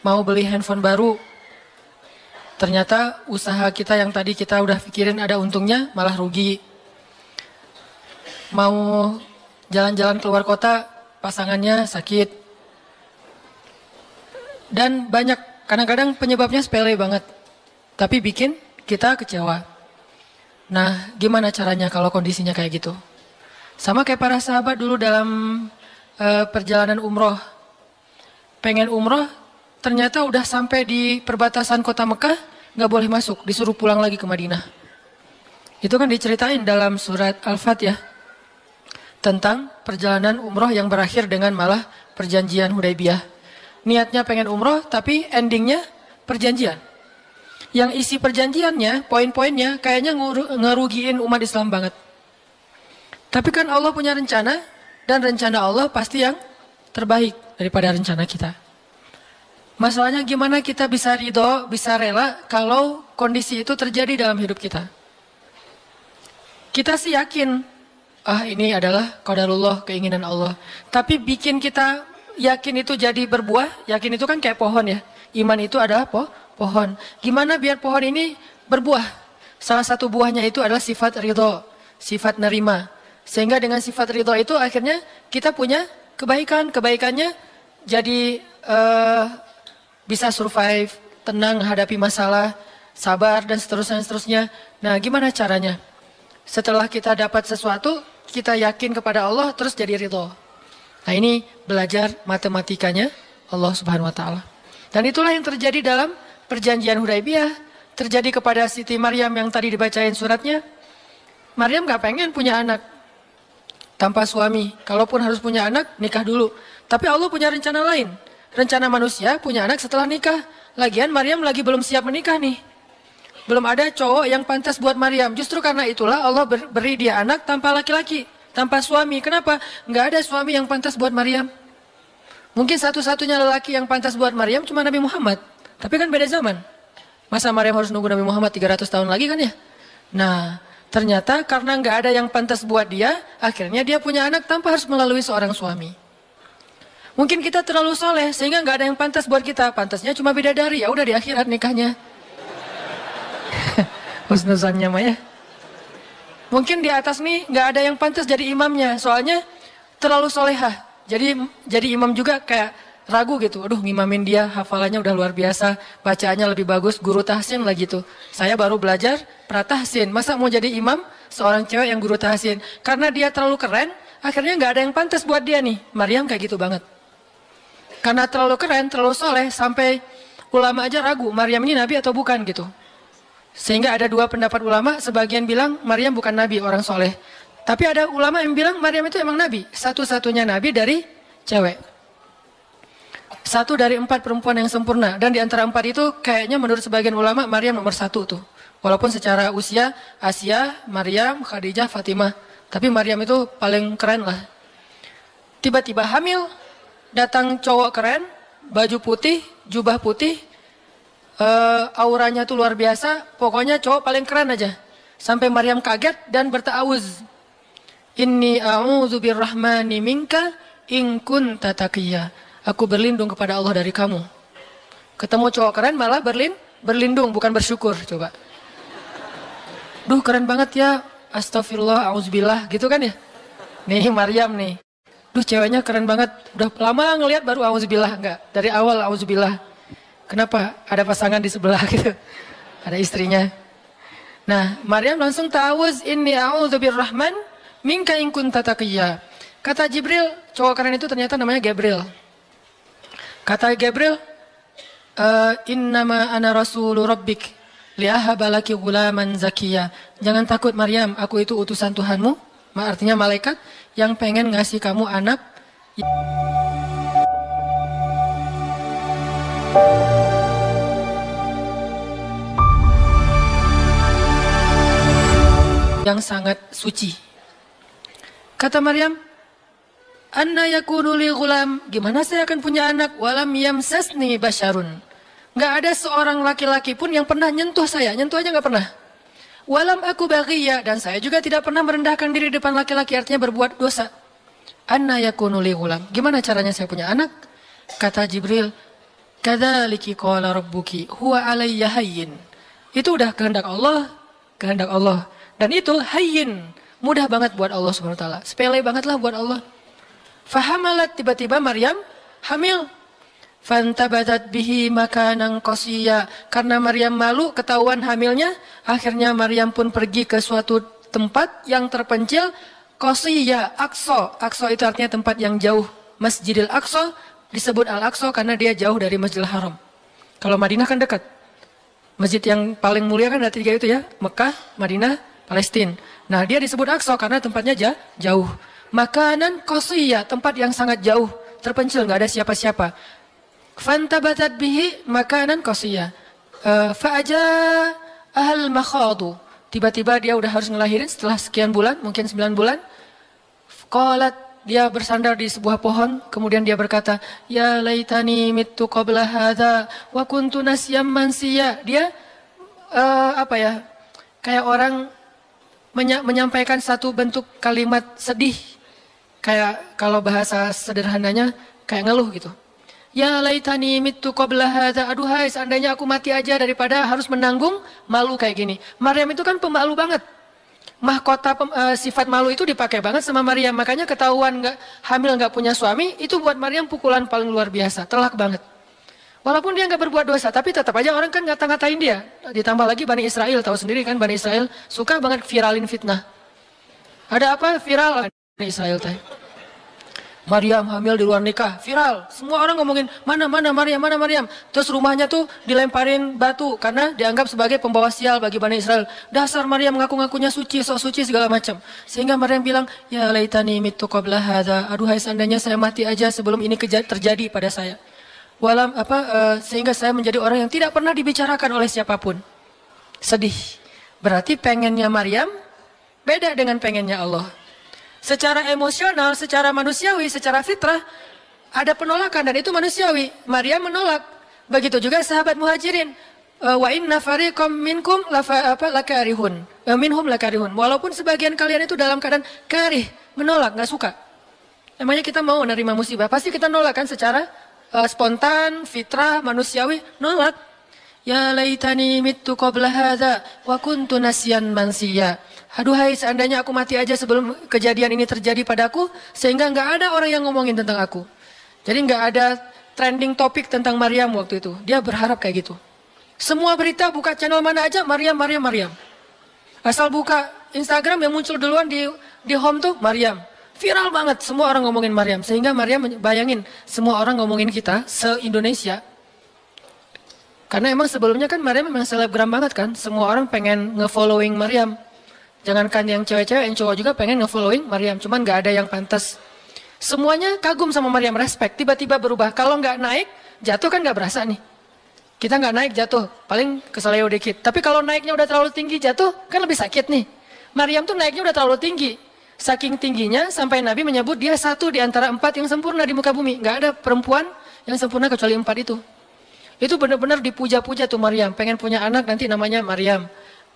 Mau beli handphone baru, ternyata usaha kita yang tadi kita udah pikirin ada untungnya, malah rugi. Mau jalan-jalan keluar kota, pasangannya sakit. Dan banyak, kadang-kadang penyebabnya sepele banget. Tapi bikin kita kecewa. Nah, gimana caranya kalau kondisinya kayak gitu? Sama kayak para sahabat dulu dalam perjalanan umroh. Pengen umroh, ternyata udah sampai di perbatasan kota Mekah, nggak boleh masuk, disuruh pulang lagi ke Madinah. Itu kan diceritain dalam surat Al-Fatihah tentang perjalanan umroh yang berakhir dengan malah perjanjian Hudaybiyah. Niatnya pengen umroh, tapi endingnya perjanjian. Yang isi perjanjiannya, poin-poinnya kayaknya ngerugiin umat Islam banget. Tapi kan Allah punya rencana, dan rencana Allah pasti yang terbaik daripada rencana kita. Masalahnya gimana kita bisa ridho, bisa rela kalau kondisi itu terjadi dalam hidup kita. Kita sih yakin, ini adalah qadarullah, keinginan Allah. Tapi bikin kita yakin itu jadi berbuah, yakin itu kan kayak pohon ya. Iman itu adalah pohon. Gimana biar pohon ini berbuah? Salah satu buahnya itu adalah sifat ridho, sifat nerima. Sehingga dengan sifat ridho itu akhirnya kita punya kebaikan. Kebaikannya jadi bisa survive, tenang hadapi masalah, sabar dan seterusnya. Nah, gimana caranya? Setelah kita dapat sesuatu, kita yakin kepada Allah, terus jadi ridho. Nah, ini belajar matematikanya Allah Subhanahu wa taala. Dan itulah yang terjadi dalam perjanjian Hudaybiyah, terjadi kepada Siti Maryam yang tadi dibacain suratnya. Maryam gak pengen punya anak tanpa suami. Kalaupun harus punya anak, nikah dulu. Tapi Allah punya rencana lain. Rencana manusia punya anak setelah nikah. Lagian Maryam lagi belum siap menikah nih. Belum ada cowok yang pantas buat Maryam. Justru karena itulah Allah beri dia anak tanpa laki-laki, tanpa suami. Kenapa? Nggak ada suami yang pantas buat Maryam. Mungkin satu-satunya lelaki yang pantas buat Maryam cuma Nabi Muhammad. Tapi kan beda zaman. Masa Maryam harus nunggu Nabi Muhammad 300 tahun lagi kan ya? Nah, ternyata karena nggak ada yang pantas buat dia, akhirnya dia punya anak tanpa harus melalui seorang suami. Mungkin kita terlalu soleh sehingga nggak ada yang pantas buat kita. Pantasnya cuma bidadari, ya udah di akhirat nikahnya. Husnuzannya mah ya. Mungkin di atas nih nggak ada yang pantas jadi imamnya, soalnya terlalu solehah. Jadi imam juga kayak ragu gitu. Aduh, ngimamin dia, hafalannya udah luar biasa, bacaannya lebih bagus, guru tahsin lah gitu. Saya baru belajar pratahsin, masa mau jadi imam seorang cewek yang guru tahsin? Karena dia terlalu keren, akhirnya nggak ada yang pantas buat dia nih. Maryam kayak gitu banget. Karena terlalu keren, terlalu soleh, sampai ulama aja ragu, Maryam ini nabi atau bukan gitu. Sehingga ada dua pendapat ulama, sebagian bilang Maryam bukan nabi, orang soleh. Tapi ada ulama yang bilang Maryam itu emang nabi, satu-satunya nabi dari cewek. Satu dari 4 perempuan yang sempurna. Dan di antara 4 itu kayaknya menurut sebagian ulama Maryam nomor 1 tuh. Walaupun secara usia Asia, Maryam, Khadijah, Fatimah. Tapi Maryam itu paling keren lah. Tiba-tiba hamil, datang cowok keren, baju putih, jubah putih, auranya tuh luar biasa, pokoknya cowok paling keren aja. Sampai Maryam kaget dan berta'awuz. Inni a'udzu birrahmani minka in kunta taqiyya. Aku berlindung kepada Allah dari kamu. Ketemu cowok keren malah berlindung, bukan bersyukur, coba. Duh, keren banget ya. Astagfirullah, auzubillah, gitu kan ya. Nih Maryam nih. Duh, ceweknya keren banget. Udah lama ngelihat baru auzubillah, enggak. Dari awal auzubillah. Kenapa? Ada pasangan di sebelah gitu. Ada istrinya. Nah, Maryam langsung ta'awuz, inni a'udzu birrahman minka in kunta taqiyya. Kata Jibril, cowok keren itu ternyata namanya Gabriel. Kata Gabriel, innama ana rasulu rabbik li'ahaba laki ghulaman zakiyya. Jangan takut Maryam, aku itu utusan Tuhanmu, artinya malaikat yang pengen ngasih kamu anak yang sangat suci. Kata Maryam, anna yakunu li ghulam, gimana saya akan punya anak walam yamsasni basyarun. Enggak ada seorang laki-laki pun yang pernah nyentuh saya, nyentuh aja enggak pernah. Walam aku baghiyya, dan saya juga tidak pernah merendahkan diri di depan laki-laki, artinya berbuat dosa. Anna yakunu li ghulam, gimana caranya saya punya anak? Kata Jibril, kadzaliki qala rabbuki huwa alayya hayyin. Itu udah kehendak Allah, kehendak Allah. Dan itu hayyin, mudah banget buat Allah Subhanahu wa taala. Sepele banget lah buat Allah. Fahamalat, tiba-tiba Maryam hamil. Fantabatat bihi makanan qasiyya. Karena Maryam malu ketahuan hamilnya, akhirnya Maryam pun pergi ke suatu tempat yang terpencil, qasiyya, Aqsa. Aqsa itu artinya tempat yang jauh. Masjidil Aqsa disebut Al-Aqsa karena dia jauh dari Masjidil Haram. Kalau Madinah kan dekat. Masjid yang paling mulia kan ada 3 itu ya, Mekah, Madinah, Palestina. Nah, dia disebut Aqsa karena tempatnya jauh. Makanan qasiyya, tempat yang sangat jauh, terpencil, nggak ada siapa-siapa. Fantabatat bihi makanan qasiyya. Fa'aja ahal makhadu. Tiba-tiba dia udah harus ngelahirin setelah sekian bulan, mungkin 9 bulan. Qalat, dia bersandar di sebuah pohon, kemudian dia berkata, ya laitani mittu qabla hadza wa kuntu nasyam mansiya. Dia kayak orang menyampaikan satu bentuk kalimat sedih. Kayak kalau bahasa sederhananya kayak ngeluh gitu. Ya laitani mittu qabla hadza. Aduhai, seandainya aku mati aja daripada harus menanggung malu kayak gini. Maryam itu kan pemalu banget. Mahkota sifat malu itu dipakai banget sama Maryam. Makanya ketahuan hamil nggak punya suami, itu buat Maryam pukulan paling luar biasa, telak banget. Walaupun dia nggak berbuat dosa, tapi tetap aja orang kan ngata-ngatain dia. Ditambah lagi Bani Israel, tahu sendiri kan Bani Israel suka banget viralin fitnah. Ada apa viral Bani Israel teh? Maryam hamil di luar nikah, viral. Semua orang ngomongin, mana Maryam, mana Maryam. Terus rumahnya tuh dilemparin batu karena dianggap sebagai pembawa sial bagi Bani Israel. Dasar Maryam ngaku-ngakunya suci, sok suci segala macam. Sehingga Maryam bilang, ya laitani mittu qabla hadza. Aduhai, seandainya saya mati aja sebelum ini terjadi pada saya. Sehingga saya menjadi orang yang tidak pernah dibicarakan oleh siapapun. Sedih. Berarti pengennya Maryam beda dengan pengennya Allah. Secara emosional, secara manusiawi, secara fitrah ada penolakan dan itu manusiawi. Maryam menolak. Begitu juga sahabat Muhajirin. Wa inna fariqam minkum lakarihun. Minhum lakarihun. Walaupun sebagian kalian itu dalam keadaan karih, menolak, nggak suka. Emangnya kita mau menerima musibah? Pasti kita nolak kan secara spontan, fitrah, manusiawi, nolak. Ya laitani mittu qabla hadza wa kuntu nasyan mansiya. Aduhai seandainya aku mati aja sebelum kejadian ini terjadi padaku, sehingga nggak ada orang yang ngomongin tentang aku. Jadi nggak ada trending topik tentang Maryam waktu itu. Dia berharap kayak gitu. Semua berita buka channel mana aja Maryam, Maryam, Maryam. Asal buka Instagram yang muncul duluan di home tuh Maryam. Viral banget, semua orang ngomongin Maryam. Sehingga Maryam, bayangin, semua orang ngomongin kita se-Indonesia. Karena emang sebelumnya kan Maryam memang selebgram banget kan. Semua orang pengen nge-following Maryam. Jangankan yang cewek-cewek, yang cowok juga pengen nge-following Maryam. Cuman gak ada yang pantas. Semuanya kagum sama Maryam, respect. Tiba-tiba berubah. Kalau nggak naik, jatuh kan nggak berasa nih. Kita nggak naik jatuh, paling keseleo dikit. Tapi kalau naiknya udah terlalu tinggi jatuh, kan lebih sakit nih. Maryam tuh naiknya udah terlalu tinggi. Saking tingginya sampai Nabi menyebut dia satu di antara 4 yang sempurna di muka bumi. Nggak ada perempuan yang sempurna kecuali 4 itu. Itu benar-benar dipuja-puja tuh Maryam. Pengen punya anak nanti namanya Maryam.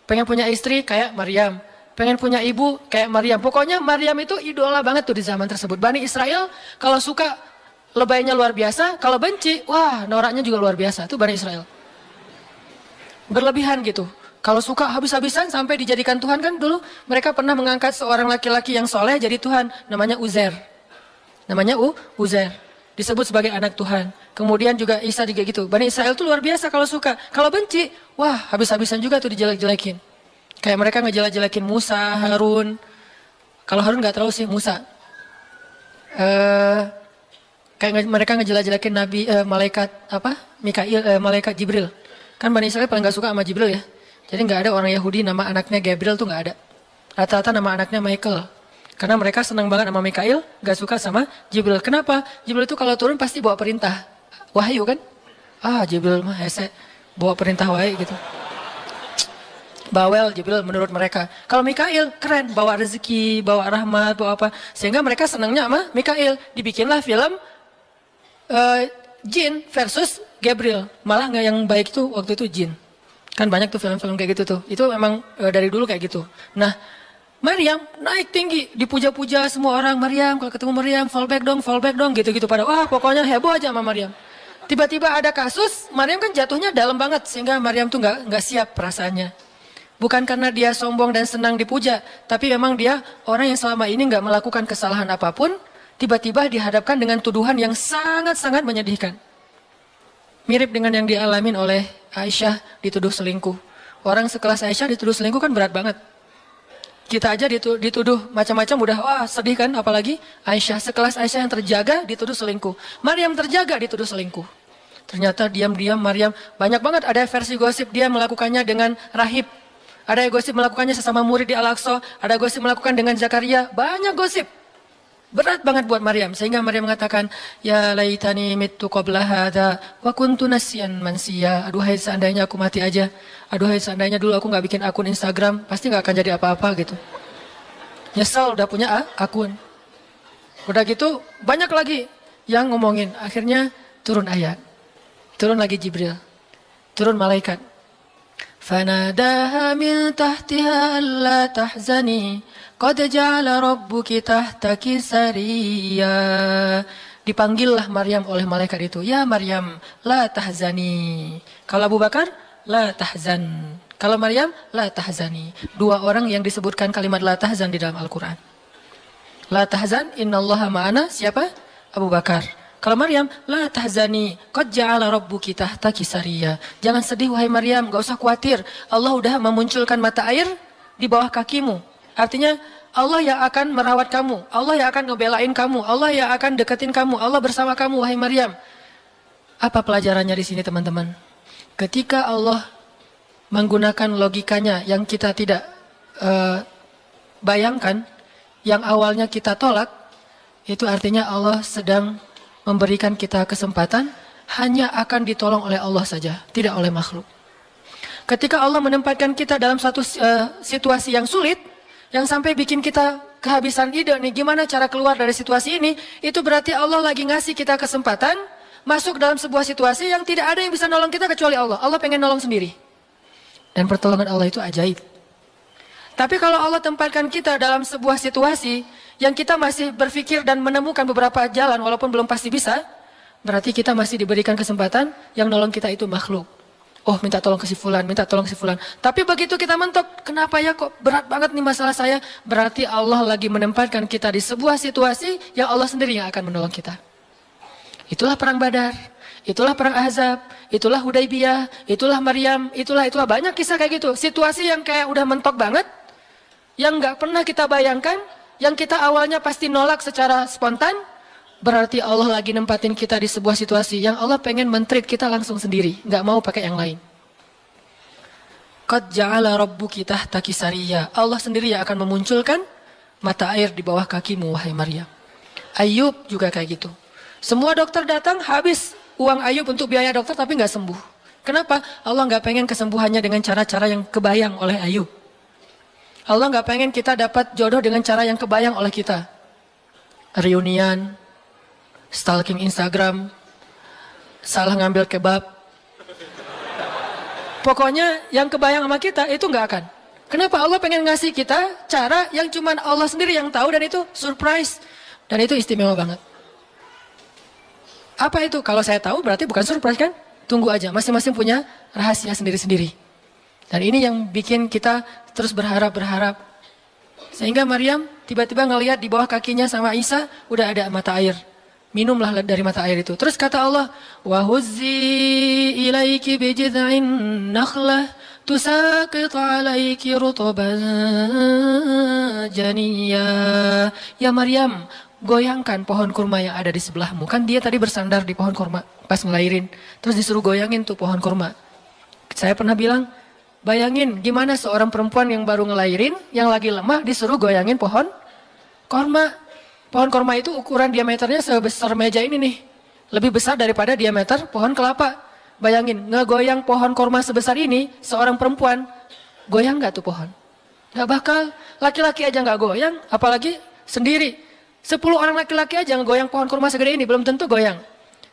Pengen punya istri kayak Maryam. Pengen punya ibu kayak Maryam. Pokoknya Maryam itu idola banget tuh di zaman tersebut. Bani Israel kalau suka lebaynya luar biasa, kalau benci, wah noraknya juga luar biasa. Itu Bani Israel. Berlebihan gitu. Kalau suka habis-habisan sampai dijadikan Tuhan kan dulu. Mereka pernah mengangkat seorang laki-laki yang soleh jadi Tuhan. Namanya Uzair. Namanya Uzair. Disebut sebagai anak Tuhan. Kemudian juga Isa juga gitu. Bani Israel tuh luar biasa kalau suka. Kalau benci, wah habis-habisan juga tuh dijelek-jelekin. Kayak mereka ngejelek-jelekin Musa, Harun. Kalau Harun gak terlalu sih, Musa. Kayak mereka ngejelek-jelekin Nabi, malaikat apa? Mikail, malaikat Jibril. Kan Bani Israel paling gak suka sama Jibril ya. Jadi gak ada orang Yahudi nama anaknya Gabriel tuh gak ada. Rata-rata nama anaknya Michael. Karena mereka senang banget sama Mikail, gak suka sama Jibril. Kenapa? Jibril itu kalau turun pasti bawa perintah. Wahyu kan? Jibril mah hese. Bawa perintah wahyu gitu. Bawel Jibril menurut mereka. Kalau Mikail keren, bawa rezeki, bawa rahmat, bawa apa. Sehingga mereka senangnya sama Mikail. Dibikinlah film Jin versus Gabriel. Malah nggak yang baik itu waktu itu Jin. Kan banyak tuh film-film kayak gitu tuh. Itu memang dari dulu kayak gitu. Nah, Maryam naik tinggi, dipuja-puja semua orang. Maryam, kalau ketemu Maryam, fall back dong, gitu-gitu pada. Wah, pokoknya heboh aja sama Maryam. Tiba-tiba ada kasus, Maryam kan jatuhnya dalam banget sehingga Maryam tuh nggak siap perasaannya. Bukan karena dia sombong dan senang dipuja, tapi memang dia orang yang selama ini nggak melakukan kesalahan apapun, tiba-tiba dihadapkan dengan tuduhan yang sangat-sangat menyedihkan. Mirip dengan yang dialamin oleh Aisyah dituduh selingkuh. Orang sekelas Aisyah dituduh selingkuh kan berat banget. Kita aja dituduh macam-macam udah sedih kan, apalagi Aisyah sekelas Aisyah yang terjaga dituduh selingkuh. Maryam terjaga dituduh selingkuh. Ternyata diam-diam Maryam banyak banget ada versi gosip dia melakukannya dengan rahib. Ada yang gosip melakukannya sesama murid di Al-Aqsa, ada gosip melakukan dengan Zakaria, banyak gosip. Berat banget buat Maryam sehingga Maryam mengatakan, ya laitani mittu qabla hadza wa kuntu nasyan mansiya. Aduhai seandainya aku mati aja. Aduhai seandainya dulu aku nggak bikin akun Instagram, pasti nggak akan jadi apa-apa gitu. Nyesel udah punya akun. Udah gitu banyak lagi yang ngomongin. Akhirnya turun ayat. Turun lagi Jibril. Turun malaikat. فناداها من تحتها ألا تحزني قد جعل ربك تحتك سريا. Dipanggillah Maryam oleh malaikat itu. Ya Maryam, la tahzani. Kalau Abu Bakar, la tahzan. Kalau Maryam, la tahzani. Dua orang yang disebutkan kalimat la tahzan di dalam Al-Quran. La tahzan, innallaha ma'ana. Siapa? Abu Bakar. Kalau Maryam, la tahzani, qad ja'ala rabbuki tahtaki sariya. Jangan sedih wahai Maryam, gak usah khawatir. Allah udah memunculkan mata air di bawah kakimu. Artinya Allah yang akan merawat kamu, Allah yang akan ngebelain kamu, Allah yang akan deketin kamu, Allah bersama kamu wahai Maryam. Apa pelajarannya di sini teman-teman? Ketika Allah menggunakan logikanya yang kita tidak bayangkan, yang awalnya kita tolak, itu artinya Allah sedang memberikan kita kesempatan hanya akan ditolong oleh Allah saja, tidak oleh makhluk. Ketika Allah menempatkan kita dalam satu situasi yang sulit, yang sampai bikin kita kehabisan ide nih, gimana cara keluar dari situasi ini, itu berarti Allah lagi ngasih kita kesempatan masuk dalam sebuah situasi yang tidak ada yang bisa nolong kita kecuali Allah. Allah pengen nolong sendiri. Dan pertolongan Allah itu ajaib. Tapi kalau Allah tempatkan kita dalam sebuah situasi yang kita masih berpikir dan menemukan beberapa jalan walaupun belum pasti bisa, berarti kita masih diberikan kesempatan yang nolong kita itu makhluk. Oh, minta tolong ke si fulan, minta tolong ke si fulan. Tapi begitu kita mentok, kenapa ya kok berat banget nih masalah saya? Berarti Allah lagi menempatkan kita di sebuah situasi yang Allah sendiri yang akan menolong kita. Itulah perang Badar, itulah perang Ahzab, itulah Hudaybiyah, itulah Maryam, itulah banyak kisah kayak gitu. Situasi yang kayak udah mentok banget, yang nggak pernah kita bayangkan, yang kita awalnya pasti nolak secara spontan. Berarti Allah lagi nempatin kita di sebuah situasi yang Allah pengen men-treat kita langsung sendiri. Nggak mau pakai yang lain. Qad ja'ala rabbuki tahtaki sariyya. Allah sendiri yang akan memunculkan mata air di bawah kakimu, wahai Maryam. Ayub juga kayak gitu. Semua dokter datang, habis uang Ayub untuk biaya dokter tapi nggak sembuh. Kenapa? Allah nggak pengen kesembuhannya dengan cara-cara yang kebayang oleh Ayub. Allah nggak pengen kita dapat jodoh dengan cara yang kebayang oleh kita. Reunian, stalking Instagram, salah ngambil kebab. Pokoknya yang kebayang sama kita itu nggak akan. Kenapa? Allah pengen ngasih kita cara yang cuman Allah sendiri yang tahu dan itu surprise. Dan itu istimewa banget. Apa itu? Kalau saya tahu berarti bukan surprise kan? Tunggu aja, masing-masing punya rahasia sendiri-sendiri. Dan ini yang bikin kita terus berharap. Sehingga Maryam tiba-tiba ngelihat di bawah kakinya sama Isa udah ada mata air. Minumlah dari mata air itu. Terus kata Allah, wa huzzi ilaiki bijid'in nakhlah tusaqit 'alaiki rutban janiyya. Ya Maryam, goyangkan pohon kurma yang ada di sebelahmu. Kan dia tadi bersandar di pohon kurma pas ngelahirin. Terus disuruh goyangin tuh pohon kurma. Saya pernah bilang, bayangin gimana seorang perempuan yang baru ngelahirin, yang lagi lemah disuruh goyangin pohon kurma. Pohon kurma itu ukuran diameternya sebesar meja ini nih. Lebih besar daripada diameter pohon kelapa. Bayangin, ngegoyang pohon kurma sebesar ini, seorang perempuan, goyang gak tuh pohon? Gak bakal, laki-laki aja gak goyang, apalagi sendiri. 10 orang laki-laki aja ngegoyang pohon kurma segede ini, belum tentu goyang.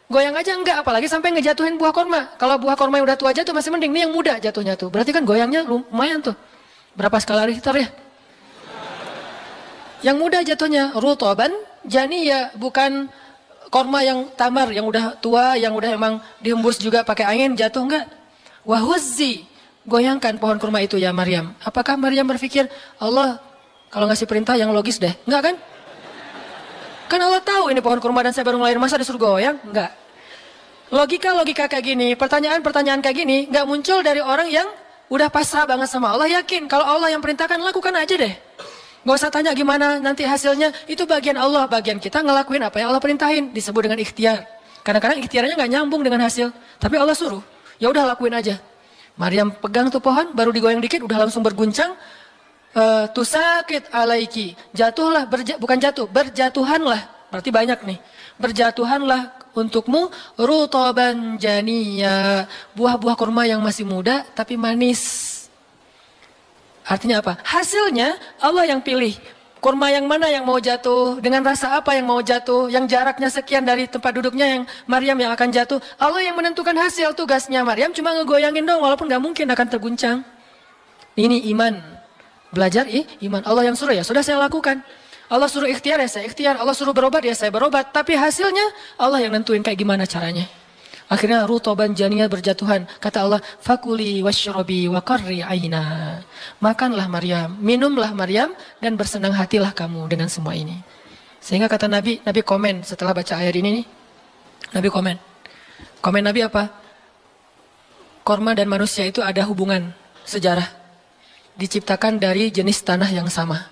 Goyang aja enggak, apalagi sampai ngejatuhin buah kurma. Kalau buah kurma yang udah tua jatuh masih mending, ini yang muda jatuhnya tuh. Berarti kan goyangnya lumayan tuh. Berapa skala Richter ya? Yang muda jatuhnya rutoban, janiyya, bukan korma yang tamar, yang udah tua, yang udah emang dihembus juga pakai angin, jatuh enggak. Wahuzzi, goyangkan pohon kurma itu ya Maryam. Apakah Maryam berpikir, Allah kalau ngasih perintah yang logis deh? Enggak kan? Kan Allah tahu ini pohon kurma dan saya baru ngelahir, masa disuruh goyang? Enggak. Logika kayak gini, pertanyaan kayak gini, enggak muncul dari orang yang udah pasrah banget sama Allah, yakin kalau Allah yang perintahkan, lakukan aja deh. Gak usah tanya gimana nanti hasilnya, itu bagian Allah, bagian kita ngelakuin apa yang Allah perintahin, disebut dengan ikhtiar. Kadang-kadang ikhtiarnya gak nyambung dengan hasil, tapi Allah suruh, ya udah lakuin aja. Maryam pegang tuh pohon, baru digoyang dikit, udah langsung berguncang. Tusakit alaiki, jatuhlah, bukan jatuh, berjatuhanlah, berarti banyak nih. Berjatuhanlah untukmu, rutoban janiyya, buah-buah kurma yang masih muda tapi manis. Artinya apa? Hasilnya Allah yang pilih. Kurma yang mana yang mau jatuh, dengan rasa apa yang mau jatuh, yang jaraknya sekian dari tempat duduknya yang Maryam yang akan jatuh. Allah yang menentukan hasil, tugasnya Maryam cuma ngegoyangin dong, walaupun gak mungkin akan terguncang. Ini iman. Belajar iman. Allah yang suruh, ya sudah saya lakukan. Allah suruh ikhtiar, ya saya ikhtiar. Allah suruh berobat, ya saya berobat. Tapi hasilnya Allah yang nentuin kayak gimana caranya. Akhirnya rutoban janiyah berjatuhan. Kata Allah, fakuli washrobi wa qarri aina. Makanlah Maryam, minumlah Maryam, dan bersenang hatilah kamu dengan semua ini. Sehingga kata Nabi komen setelah baca ayat ini nih. Nabi komen. Komen Nabi apa? Korma dan manusia itu ada hubungan sejarah. Diciptakan dari jenis tanah yang sama.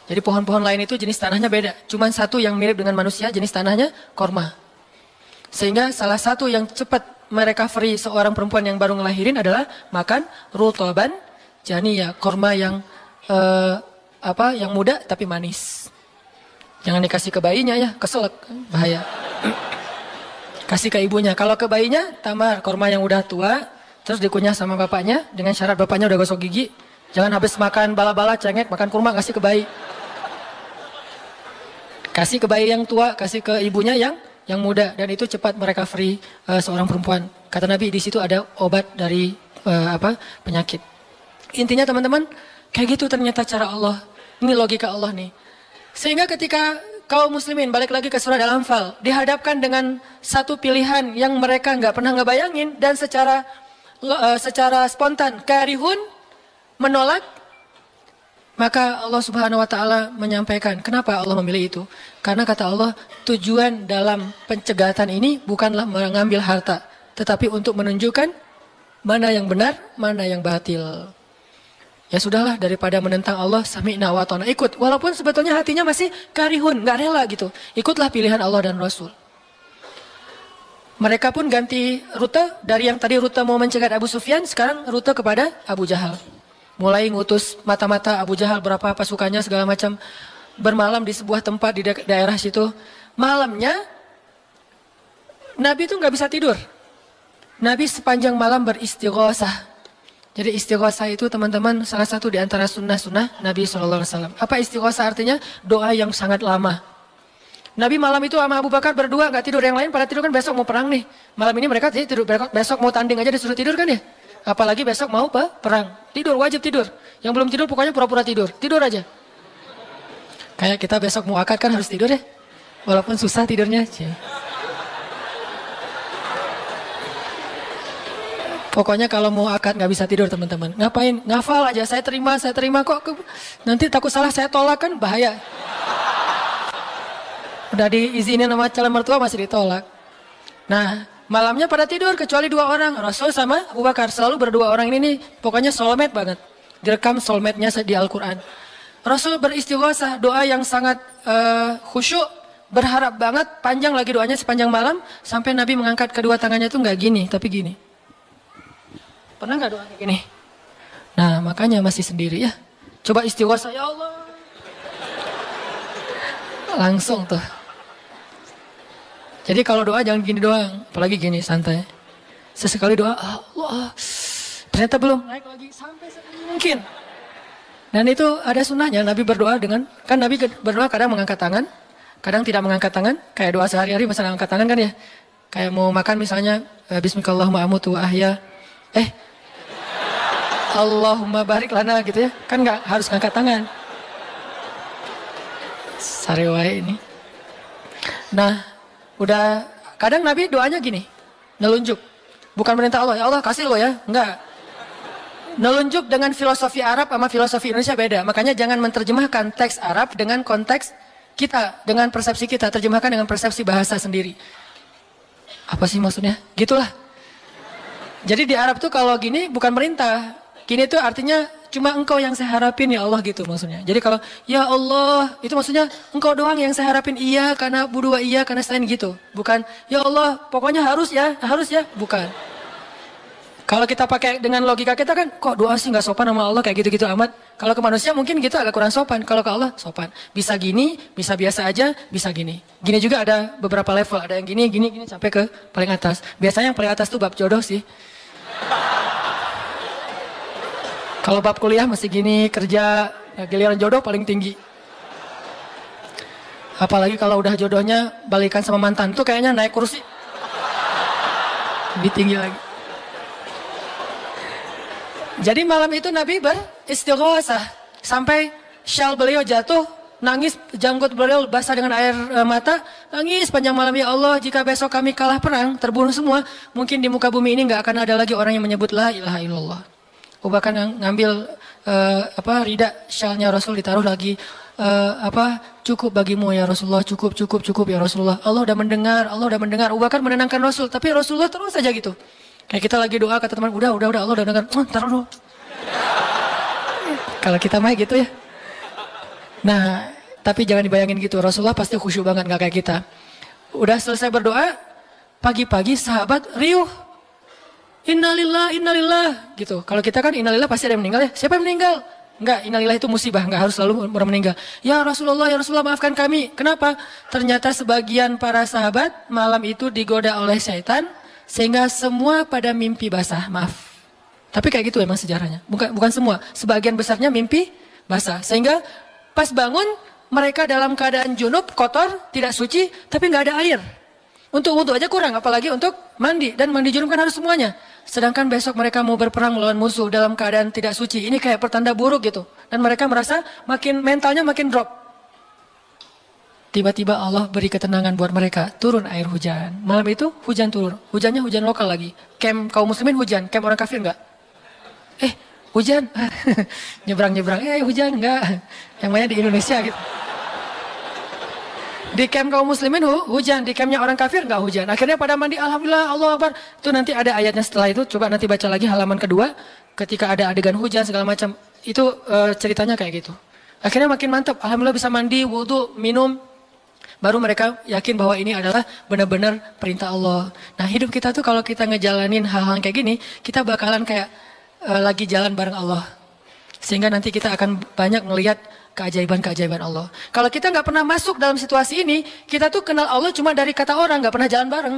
Jadi pohon-pohon lain itu jenis tanahnya beda. Cuman satu yang mirip dengan manusia, jenis tanahnya korma. Sehingga salah satu yang cepat merecovery seorang perempuan yang baru ngelahirin adalah makan rutoban janiyah, korma yang yang muda tapi manis. Jangan dikasih ke bayinya ya, keselak, bahaya. Kasih ke ibunya. Kalau ke bayinya, tamar, korma yang udah tua, terus dikunyah sama bapaknya dengan syarat bapaknya udah gosok gigi. Jangan habis makan bala-bala, cengek, makan kurma kasih ke bayi. Kasih ke bayi yang tua, kasih ke ibunya yang muda, dan itu cepat merecovery seorang perempuan. Kata Nabi di situ ada obat dari penyakit. Intinya teman-teman, kayak gitu ternyata cara Allah. Ini logika Allah nih. Sehingga ketika kaum muslimin, balik lagi ke surat Al-Anfal, dihadapkan dengan satu pilihan yang mereka nggak pernah ngebayangin, dan secara secara spontan karihun, menolak, maka Allah Subhanahu wa taala menyampaikan kenapa Allah memilih itu. Karena kata Allah, tujuan dalam pencegatan ini bukanlah mengambil harta, tetapi untuk menunjukkan mana yang benar, mana yang batil. Ya sudahlah, daripada menentang Allah, sami'na wa ta'na, ikut. Walaupun sebetulnya hatinya masih karihun, nggak rela gitu. Ikutlah pilihan Allah dan Rasul. Mereka pun ganti rute, dari yang tadi rute mau mencegat Abu Sufyan, sekarang rute kepada Abu Jahal. Mulai ngutus mata-mata Abu Jahal, berapa pasukannya segala macam, bermalam di sebuah tempat di daerah situ. Malamnya, Nabi itu nggak bisa tidur. Nabi sepanjang malam beristighosah. Jadi istighosah itu teman-teman salah satu di antara sunnah-sunnah Nabi SAW. Apa istighosah artinya? Doa yang sangat lama. Nabi malam itu sama Abu Bakar berdua gak tidur. Yang lain pada tidur kan besok mau perang nih. Malam ini mereka tidur, besok mau tanding aja disuruh tidur kan ya. Apalagi besok mau perang. Tidur, wajib tidur. Yang belum tidur pokoknya pura-pura tidur. Tidur aja. Kayak kita besok mau akad kan harus tidur ya. Walaupun susah tidurnya. Pokoknya kalau mau akad nggak bisa tidur teman-teman. Ngapain? Ngafal aja. Saya terima kok. Nanti takut salah saya tolak kan bahaya. Udah diizinin sama calon mertua masih ditolak. Nah malamnya pada tidur kecuali 2 orang. Rasul sama Abu Bakar. Selalu berdua orang ini nih pokoknya soulmate banget. Direkam soulmate-nya di Al-Quran. Rasul beristighosah. Doa yang sangat khusyuk. Berharap banget. Panjang lagi doanya sepanjang malam. Sampai Nabi mengangkat kedua tangannya itu nggak gini. Tapi gini. Pernah nggak doa kayak gini? Nah makanya masih sendiri ya. Coba istighosah, ya Allah. Langsung tuh. Jadi kalau doa jangan gini doang. Apalagi gini, santai. Sesekali doa, Allah. Ternyata belum, naik lagi sampai mungkin. Dan itu ada sunnahnya, Nabi berdoa dengan, kan Nabi berdoa kadang mengangkat tangan, kadang tidak mengangkat tangan. Kayak doa sehari-hari misalnya angkat tangan kan ya. Kayak mau makan misalnya, Bismillahirrahmanirrahim amutu wa ahya. Allahumma barik lana gitu ya. Kan nggak harus ngangkat tangan. Sarewai ini. Nah, udah kadang Nabi doanya gini. Nelunjuk. Bukan perintah Allah, ya Allah kasih lo ya. Enggak. Nelunjuk dengan filosofi Arab sama filosofi Indonesia beda. Makanya jangan menerjemahkan teks Arab dengan konteks kita. Dengan persepsi kita. Terjemahkan dengan persepsi bahasa sendiri. Apa sih maksudnya? Gitulah. Jadi di Arab tuh kalau gini bukan perintah. Gini tuh artinya cuma engkau yang saya harapin ya Allah gitu maksudnya. Jadi kalau ya Allah itu maksudnya engkau doang yang saya harapin iya karena berdua iya karena selain gitu. Bukan ya Allah pokoknya harus ya bukan. Kalau kita pakai dengan logika kita kan kok doa sih nggak sopan sama Allah kayak gitu-gitu amat. Kalau ke manusia mungkin gitu agak kurang sopan. Kalau ke Allah sopan. Bisa gini, bisa biasa aja, bisa gini. Gini juga ada beberapa level. Ada yang gini sampai ke paling atas. Biasanya yang paling atas tuh bab jodoh sih. Kalau bab kuliah masih gini, kerja, ya giliran jodoh paling tinggi. Apalagi kalau udah jodohnya balikan sama mantan, tuh kayaknya naik kursi. Lebih tinggi lagi. Jadi malam itu Nabi beristighosah. Sampai syal beliau jatuh, nangis, janggut beliau basah dengan air mata. Nangis panjang malam, ya Allah jika besok kami kalah perang, terbunuh semua. Mungkin di muka bumi ini gak akan ada lagi orang yang menyebut la ilaha illallah. Bahkan ngambil rida syalnya Rasul ditaruh lagi cukup bagimu ya Rasulullah, cukup ya Rasulullah. Allah udah mendengar. Bahkan menenangkan Rasul, tapi Rasulullah terus saja gitu. Kayak kita lagi doa kata teman, udah Allah udah dengar. Taruh dulu. Kalau kita mah gitu ya. Nah, tapi jangan dibayangin gitu. Rasulullah pasti khusyuk banget nggak kayak kita. Udah selesai berdoa, pagi-pagi sahabat riuh. Innalillah gitu. Kalau kita kan innalillah pasti ada yang meninggal ya. Siapa yang meninggal? Enggak, innalillah itu musibah, enggak harus selalu orang meninggal. Ya Rasulullah maafkan kami. Kenapa? Ternyata sebagian para sahabat malam itu digoda oleh syaitan sehingga semua pada mimpi basah. Maaf. Tapi kayak gitu emang sejarahnya. Bukan semua, sebagian besarnya mimpi basah. Sehingga pas bangun mereka dalam keadaan junub, kotor, tidak suci, tapi enggak ada air. Untuk wudhu aja kurang, apalagi untuk mandi. Dan mandi junub kan harus semuanya. Sedangkan besok mereka mau berperang melawan musuh dalam keadaan tidak suci. Ini kayak pertanda buruk gitu. Dan mereka merasa mentalnya makin drop. Tiba-tiba Allah beri ketenangan buat mereka, turun air hujan. Malam itu hujan turun, hujannya hujan lokal lagi. Camp kaum muslimin hujan, camp orang kafir enggak? Hujan, nyebrang-nyebrang, hujan enggak? Yang banyak di Indonesia gitu. Di camp kaum muslimin hujan, di campnya orang kafir enggak hujan. Akhirnya pada mandi, alhamdulillah, Allah Akbar. Itu nanti ada ayatnya setelah itu, coba nanti baca lagi halaman kedua. Ketika ada adegan hujan segala macam, itu ceritanya kayak gitu. Akhirnya makin mantap, alhamdulillah bisa mandi, wudhu, minum. Baru mereka yakin bahwa ini adalah benar-benar perintah Allah. Nah hidup kita tuh kalau kita ngejalanin hal-hal kayak gini, kita bakalan kayak lagi jalan bareng Allah. Sehingga nanti kita akan banyak melihat keajaiban-keajaiban Allah. Kalau kita nggak pernah masuk dalam situasi ini, kita tuh kenal Allah cuma dari kata orang, nggak pernah jalan bareng.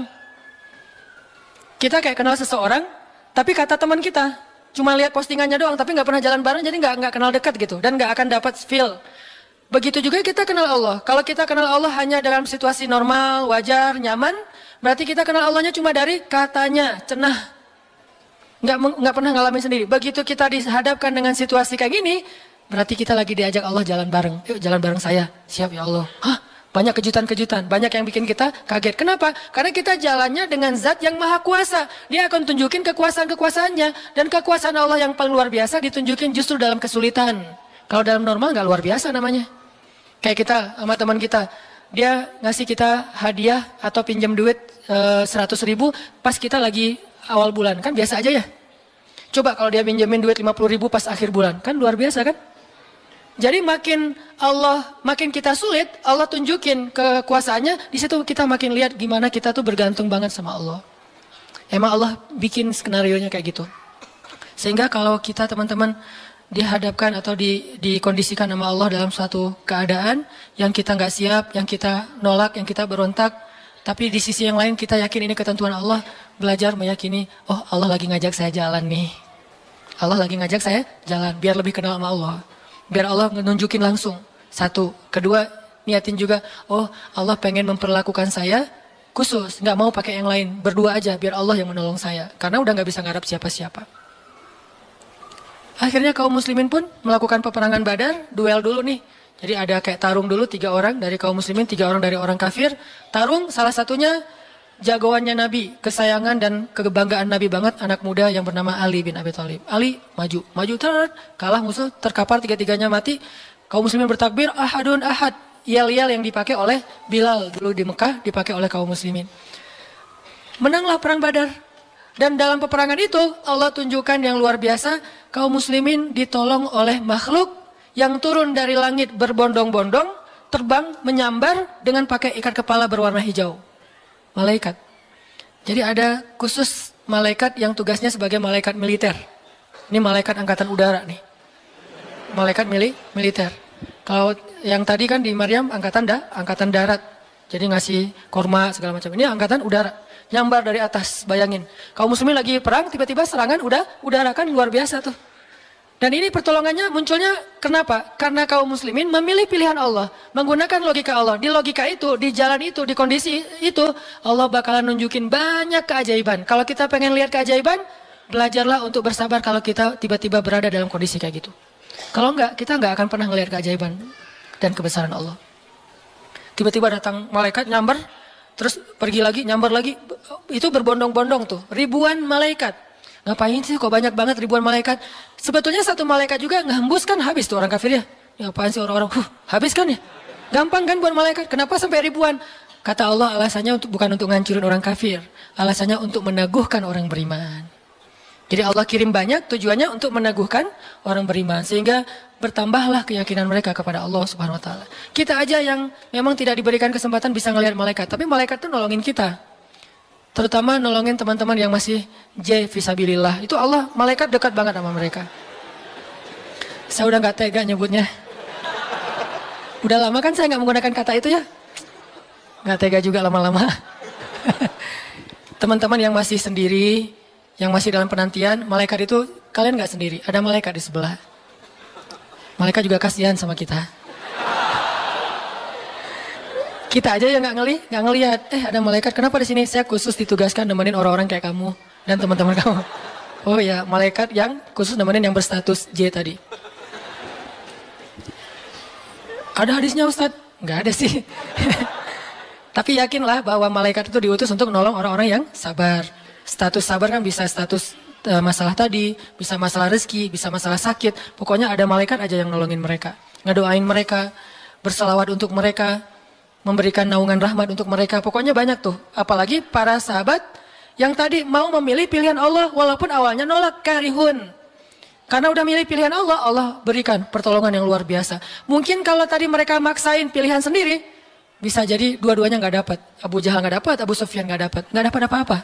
Kita kayak kenal seseorang, tapi kata teman kita, cuma lihat postingannya doang, tapi nggak pernah jalan bareng, jadi nggak kenal dekat gitu, dan nggak akan dapat feel. Begitu juga kita kenal Allah. Kalau kita kenal Allah hanya dalam situasi normal, wajar, nyaman, berarti kita kenal Allahnya cuma dari katanya, cenah. Nggak pernah ngalamin sendiri. Begitu kita dihadapkan dengan situasi kayak gini, berarti kita lagi diajak Allah jalan bareng. Yuk jalan bareng saya. Siap ya Allah. Banyak kejutan-kejutan, banyak yang bikin kita kaget. Kenapa? Karena kita jalannya dengan zat yang maha kuasa. Dia akan tunjukin kekuasaan-kekuasaannya. Dan kekuasaan Allah yang paling luar biasa ditunjukin justru dalam kesulitan. Kalau dalam normal nggak luar biasa namanya. Kayak kita sama teman kita, dia ngasih kita hadiah atau pinjam duit 100.000 pas kita lagi awal bulan, kan biasa aja ya. Coba kalau dia pinjemin duit 50.000 pas akhir bulan, kan luar biasa kan? Jadi makin kita sulit, Allah tunjukin kekuasaannya, di situ kita makin lihat gimana kita tuh bergantung banget sama Allah. Emang Allah bikin skenarionya kayak gitu. Sehingga kalau kita teman-teman dihadapkan atau dikondisikan sama Allah dalam suatu keadaan yang kita nggak siap, yang kita nolak, yang kita berontak, tapi di sisi yang lain kita yakin ini ketentuan Allah, belajar meyakini, oh Allah lagi ngajak saya jalan nih. Allah lagi ngajak saya jalan, biar lebih kenal sama Allah. Biar Allah nunjukin langsung. Satu. Kedua, niatin juga, oh Allah pengen memperlakukan saya khusus, nggak mau pakai yang lain, berdua aja, biar Allah yang menolong saya. Karena udah nggak bisa ngarap siapa-siapa. Akhirnya kaum muslimin pun melakukan peperangan Badar, duel dulu nih. Jadi ada kayak tarung dulu, 3 orang dari kaum muslimin, 3 orang dari orang kafir. Tarung, salah satunya jagoannya Nabi, kesayangan dan kebanggaan Nabi banget, anak muda yang bernama Ali bin Abi Thalib. Ali maju, kalah musuh, terkapar, 3-3-nya mati. Kaum muslimin bertakbir, ahadun ahad. Yel-yel yang dipakai oleh Bilal dulu di Mekah, dipakai oleh kaum muslimin. Menanglah perang Badar. Dan dalam peperangan itu Allah tunjukkan yang luar biasa, kaum muslimin ditolong oleh makhluk yang turun dari langit berbondong-bondong, terbang, menyambar dengan pakai ikat kepala berwarna hijau. Malaikat. Jadi ada khusus malaikat yang tugasnya sebagai malaikat militer. Ini malaikat angkatan udara nih. Malaikat militer. Kalau yang tadi kan di Maryam angkatan darat. Jadi ngasih korma segala macam. Ini angkatan udara. Nyambar dari atas, bayangin. Kaum muslimin lagi perang, tiba-tiba serangan udara kan luar biasa tuh. Dan ini pertolongannya munculnya kenapa? Karena kaum muslimin memilih pilihan Allah. Menggunakan logika Allah. Di logika itu, di jalan itu, di kondisi itu, Allah bakalan nunjukin banyak keajaiban. Kalau kita pengen lihat keajaiban, belajarlah untuk bersabar kalau kita tiba-tiba berada dalam kondisi kayak gitu. Kalau enggak, kita enggak akan pernah melihat keajaiban dan kebesaran Allah. Tiba-tiba datang malaikat nyambar, terus pergi lagi, nyambar lagi. Itu berbondong-bondong tuh, ribuan malaikat. Ngapain sih kok banyak banget ribuan malaikat? Sebetulnya satu malaikat juga ngehembus kan habis tuh orang kafir ya. Ya apaan sih orang-orang, habis kan ya? Gampang kan buat malaikat, kenapa sampai ribuan? Kata Allah alasannya bukan untuk ngancurin orang kafir. Alasannya untuk meneguhkan orang beriman. Jadi Allah kirim banyak tujuannya untuk meneguhkan orang beriman. Sehingga bertambahlah keyakinan mereka kepada Allah Subhanahu Wa Taala. Kita aja yang memang tidak diberikan kesempatan bisa ngelihat malaikat. Tapi malaikat itu nolongin kita. Terutama nolongin teman-teman yang masih fisabilillah. Itu Allah, malaikat dekat banget sama mereka. Saya udah gak tega nyebutnya. Udah lama kan saya gak menggunakan kata itu ya. Gak tega juga lama-lama. Teman-teman yang masih sendiri, yang masih dalam penantian, malaikat itu kalian gak sendiri. Ada malaikat di sebelah. Malaikat juga kasihan sama kita. Kita aja yang nggak ngelihat. Ada malaikat. Kenapa di sini? Saya khusus ditugaskan nemenin orang-orang kayak kamu dan teman-teman kamu. Oh ya, malaikat yang khusus nemenin yang berstatus J tadi. Ada hadisnya Ustadz. Nggak ada sih. Tapi yakinlah bahwa malaikat itu diutus untuk menolong orang-orang yang sabar. Status sabar kan bisa status masalah tadi, bisa masalah rezeki, bisa masalah sakit. Pokoknya ada malaikat aja yang nolongin mereka. Ngedoain mereka, berselawat untuk mereka, memberikan naungan rahmat untuk mereka. Pokoknya banyak tuh. Apalagi para sahabat yang tadi mau memilih pilihan Allah walaupun awalnya nolak, karihun. Karena udah milih pilihan Allah, Allah berikan pertolongan yang luar biasa. Mungkin kalau tadi mereka maksain pilihan sendiri, bisa jadi dua-duanya nggak dapat. Abu Jahal nggak dapat, Abu Sufyan nggak dapat apa-apa.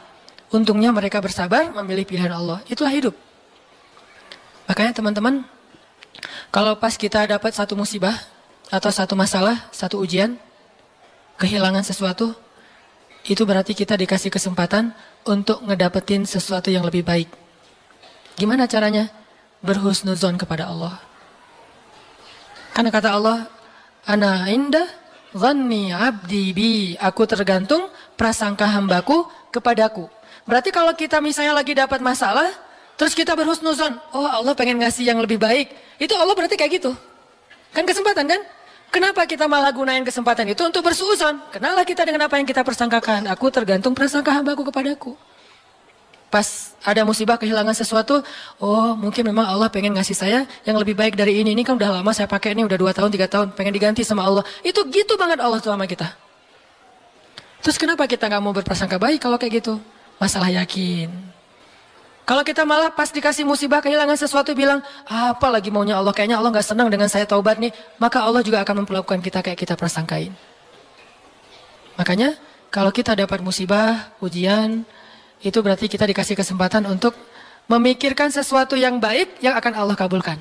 Untungnya mereka bersabar memilih pilihan Allah. Itulah hidup. Makanya teman-teman, kalau pas kita dapat satu musibah atau satu masalah, satu ujian, kehilangan sesuatu, itu berarti kita dikasih kesempatan untuk ngedapetin sesuatu yang lebih baik. Gimana caranya? Berhusnuzon kepada Allah. Karena kata Allah, ana inda dhanni abdi bi, aku tergantung prasangka hambaku kepadaku. Berarti kalau kita misalnya lagi dapat masalah, terus kita berhusnuzon, oh Allah pengen ngasih yang lebih baik, itu Allah berarti kayak gitu. Kan kesempatan kan? Kenapa kita malah gunain kesempatan itu untuk bersuuzon? Kenalah kita dengan apa yang kita persangkakan. Aku tergantung prasangka hambaku kepadaku. Pas ada musibah kehilangan sesuatu, oh mungkin memang Allah pengen ngasih saya yang lebih baik dari ini. Ini kan udah lama saya pakai, ini udah 2 tahun, 3 tahun, pengen diganti sama Allah. Itu gitu banget Allah tuh sama kita. Terus kenapa kita gak mau berprasangka baik kalau kayak gitu? Masalah yakin. Kalau kita malah pas dikasih musibah kehilangan sesuatu bilang, apa lagi maunya Allah, kayaknya Allah gak senang dengan saya taubat nih, maka Allah juga akan memperlakukan kita kayak kita prasangkain. Makanya kalau kita dapat musibah, ujian, itu berarti kita dikasih kesempatan untuk memikirkan sesuatu yang baik yang akan Allah kabulkan.